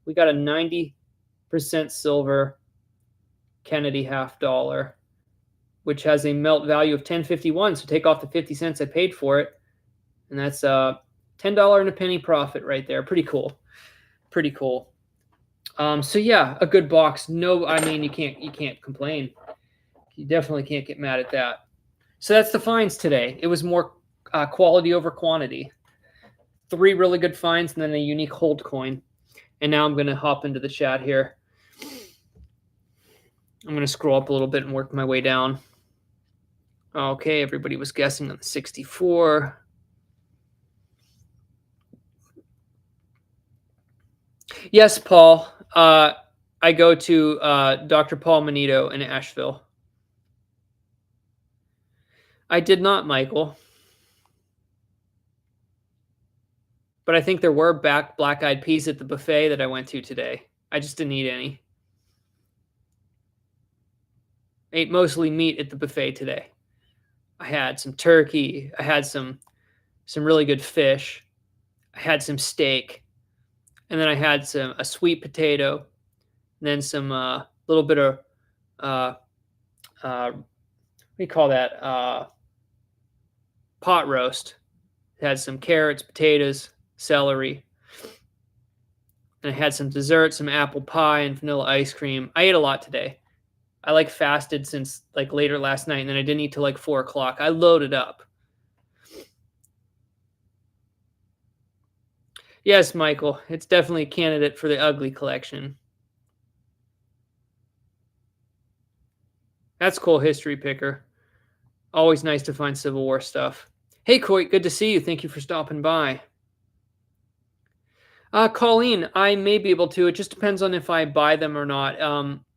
we got a 90% silver Kennedy $50, which has a melt value of $10.51. So take off the 50 cents I paid for it, and that's a $10 and a penny profit right there. Pretty cool. Pretty cool. So yeah, a good box. No, I mean, you can't complain. You definitely can't get mad at that. So that's the finds today. It was more quality over quantity. 3 really good finds and then a unique hold coin. And now I'm going to hop into the chat here. I'm going to scroll up a little bit and work my way down. Okay, everybody was guessing on the 64. Yes, Paul. I go to Dr. Paul Manito in Asheville. I did not, Michael. But I think there were black-eyed peas at the buffet that I went to today. I just didn't eat any. I ate mostly meat at the buffet today. I had some turkey. I had some really good fish. I had some steak, and then I had a sweet potato, and then some little bit of uh, what do you call that? Pot roast. It had some carrots, potatoes, celery, and I had some dessert, some apple pie, and vanilla ice cream. I ate a lot today. I like fasted since like later last night, and then I didn't eat till like 4 o'clock. I loaded up. Yes, Michael, it's definitely a candidate for the ugly collection. That's cool, history picker. Always nice to find Civil War stuff. Hey, Coit, good to see you. Thank you for stopping by. Colleen, I may be able to. It just depends on if I buy them or not.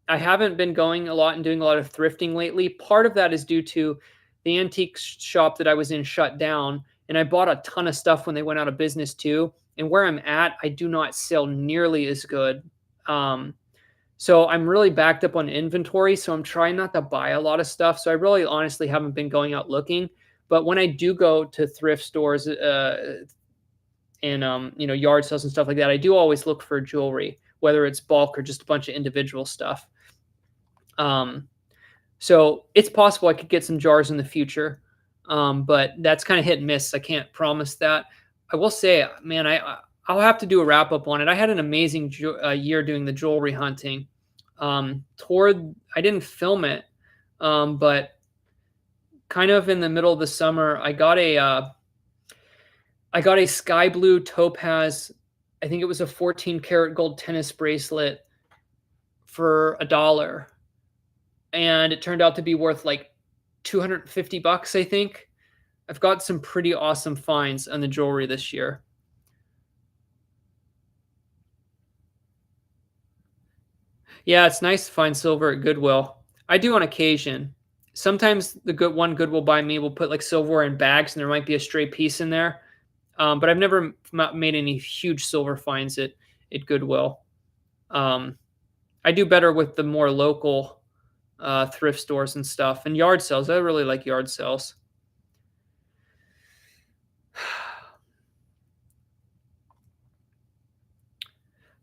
I haven't been going a lot and doing a lot of thrifting lately. Part of that is due to the antique shop that I was in shut down, and I bought a ton of stuff when they went out of business too. And where I'm at, I do not sell nearly as good. Um, so I'm really backed up on inventory. So I'm trying not to buy a lot of stuff. So I really honestly haven't been going out looking. But when I do go to thrift stores, and yard sales and stuff like that, I do always look for jewelry, whether it's bulk or just a bunch of individual stuff. So it's possible I could get some jars in the future, but that's kind of hit and miss. I can't promise that. I will say, man, I'll have to do a wrap up on it. I had an amazing year doing the jewelry hunting. I didn't film it, but kind of in the middle of the summer, I got a sky blue topaz. I think it was a 14 karat gold tennis bracelet for $1, and it turned out to be worth like $250, I think. I've got some pretty awesome finds on the jewelry this year. Yeah, it's nice to find silver at Goodwill. I do on occasion. Sometimes the Goodwill by me will put like silverware in bags, and there might be a stray piece in there. But I've never made any huge silver finds at Goodwill. I do better with the more local thrift stores and stuff, and yard sales. I really like yard sales.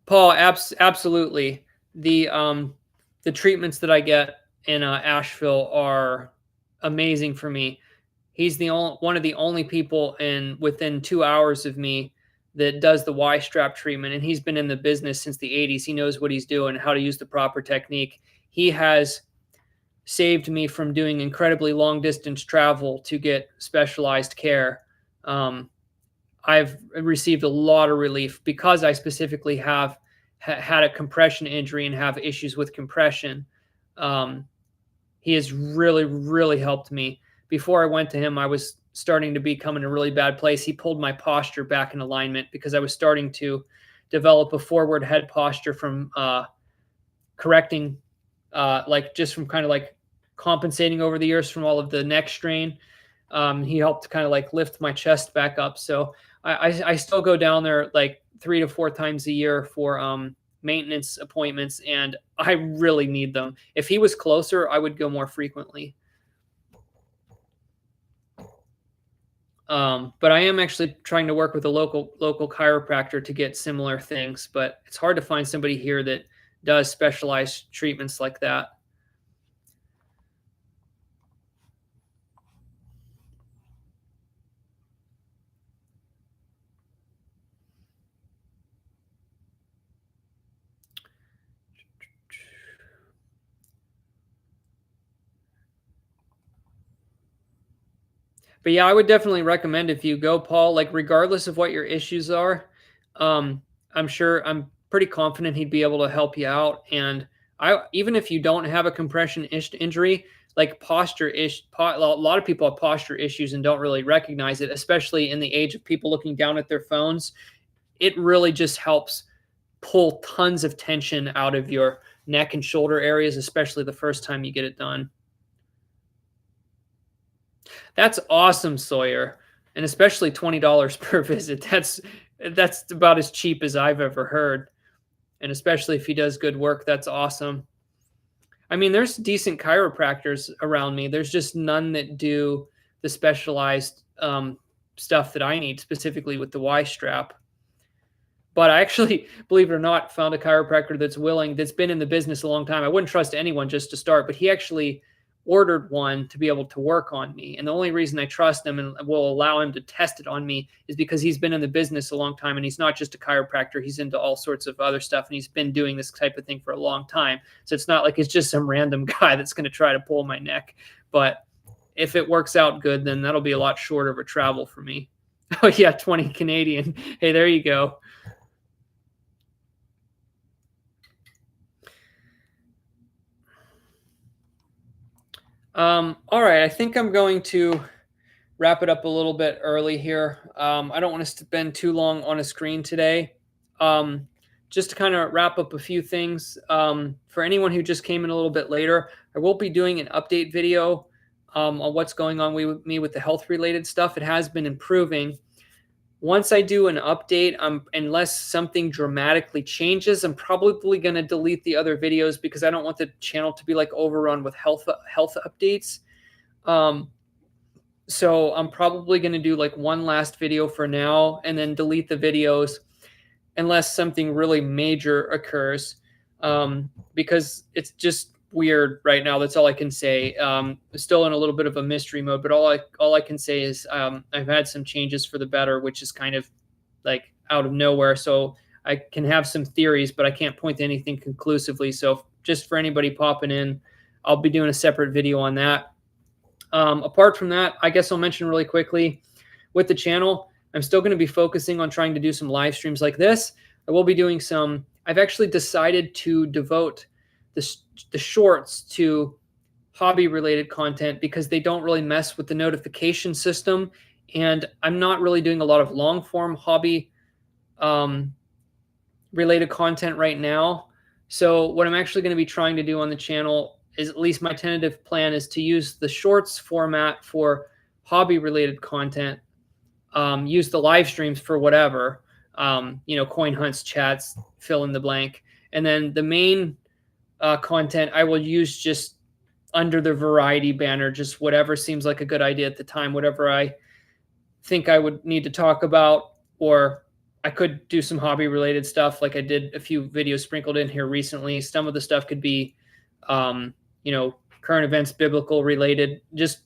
Paul, absolutely. The treatments that I get in Asheville are amazing for me. He's one of the only people within 2 hours of me that does the Y strap treatment, and he's been in the business since the 80s. He knows what he's doing, how to use the proper technique. He has saved me from doing incredibly long distance travel to get specialized care. I've received a lot of relief because I specifically have had a compression injury and have issues with compression. He has really, really helped me. Before I went to him, I was starting to become in a really bad place. He pulled my posture back in alignment because I was starting to develop a forward head posture from correcting, like just from kind of like compensating over the years from all of the neck strain. He helped kind of like lift my chest back up. So I still go down there like 3 to 4 times a year for maintenance appointments, and I really need them. If he was closer, I would go more frequently. But I am actually trying to work with a local chiropractor to get similar things, but it's hard to find somebody here that does specialized treatments like that. But yeah, I would definitely recommend if you go, Paul, like regardless of what your issues are, I'm pretty confident he'd be able to help you out. And even if you don't have a compression injury, like a lot of people have posture issues and don't really recognize it, especially in the age of people looking down at their phones. It really just helps pull tons of tension out of your neck and shoulder areas, especially the first time you get it done. That's awesome, Sawyer, and especially $20 per visit. That's about as cheap as I've ever heard, and especially if he does good work, that's awesome. I mean, there's decent chiropractors around me. There's just none that do the specialized stuff that I need, specifically with the Y strap. But I actually, believe it or not, found a chiropractor that's been in the business a long time. I wouldn't trust anyone just to start, but he actually ordered one to be able to work on me. And the only reason I trust him and will allow him to test it on me is because he's been in the business a long time, and he's not just a chiropractor. He's into all sorts of other stuff, and he's been doing this type of thing for a long time. So it's not like it's just some random guy that's going to try to pull my neck. But if it works out good, then that'll be a lot shorter of a travel for me. Oh yeah, 20 Canadian. Hey, there you go. All right, I think I'm going to wrap it up a little bit early here. I don't want to spend too long on a screen today. Just to kind of wrap up a few things, for anyone who just came in a little bit later, I will be doing an update video on what's going on with me with the health related stuff. It has been improving. Once I do an update, unless something dramatically changes, I'm probably going to delete the other videos because I don't want the channel to be like overrun with health updates. So I'm probably going to do like one last video for now and then delete the videos unless something really major occurs, because it's just weird right now. That's all I can say. Still in a little bit of a mystery mode, but all I can say is I've had some changes for the better, which is kind of like out of nowhere. So I can have some theories, but I can't point to anything conclusively. So just for anybody popping in, I'll be doing a separate video on that. Apart from that, I guess I'll mention really quickly with the channel, I'm still going to be focusing on trying to do some live streams like this. I will be doing some. I've actually decided to devote the shorts to hobby related content because they don't really mess with the notification system. And I'm not really doing a lot of long form hobby related content right now. So what I'm actually going to be trying to do on the channel is, at least my tentative plan is to use the shorts format for hobby related content, use the live streams for whatever, coin hunts, chats, fill in the blank. And then the main content I will use just under the variety banner, just whatever seems like a good idea at the time, whatever I think I would need to talk about, or I could do some hobby related stuff. Like I did a few videos sprinkled in here recently. Some of the stuff could be, current events, biblical related. Just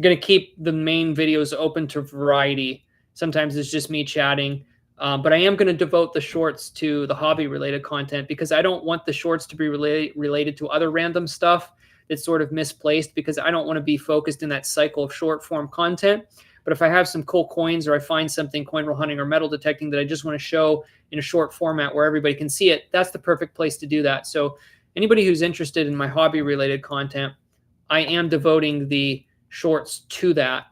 going to keep the main videos open to variety. Sometimes it's just me chatting. But I am going to devote the shorts to the hobby related content because I don't want the shorts to be related to other random stuff that's sort of misplaced, because I don't want to be focused in that cycle of short form content. But if I have some cool coins, or I find something coin roll hunting or metal detecting that I just want to show in a short format where everybody can see it, that's the perfect place to do that. So anybody who's interested in my hobby related content, I am devoting the shorts to that.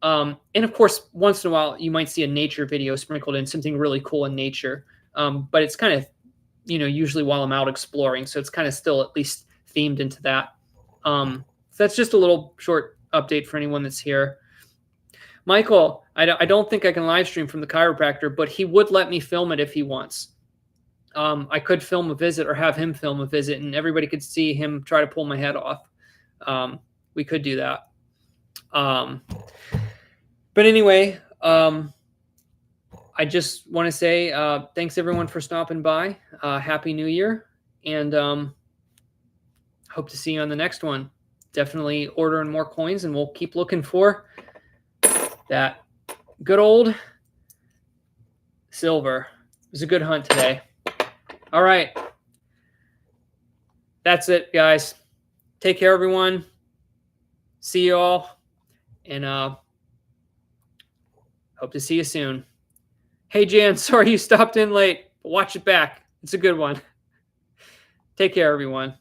And of course, once in a while, you might see a nature video sprinkled in, something really cool in nature. But it's kind of, usually while I'm out exploring. So it's kind of still at least themed into that. So that's just a little short update for anyone that's here. Michael, I don't think I can live stream from the chiropractor, but he would let me film it if he wants. I could film a visit or have him film a visit, and everybody could see him try to pull my head off. We could do that. But anyway, I just want to say thanks everyone for stopping by. Happy New Year, and hope to see you on the next one. Definitely ordering more coins, and we'll keep looking for that good old silver. It was a good hunt today. All right. That's it, guys. Take care, everyone. See you all. And hope to see you soon. Hey, Jan, sorry you stopped in late, but watch it back. It's a good one. Take care, everyone.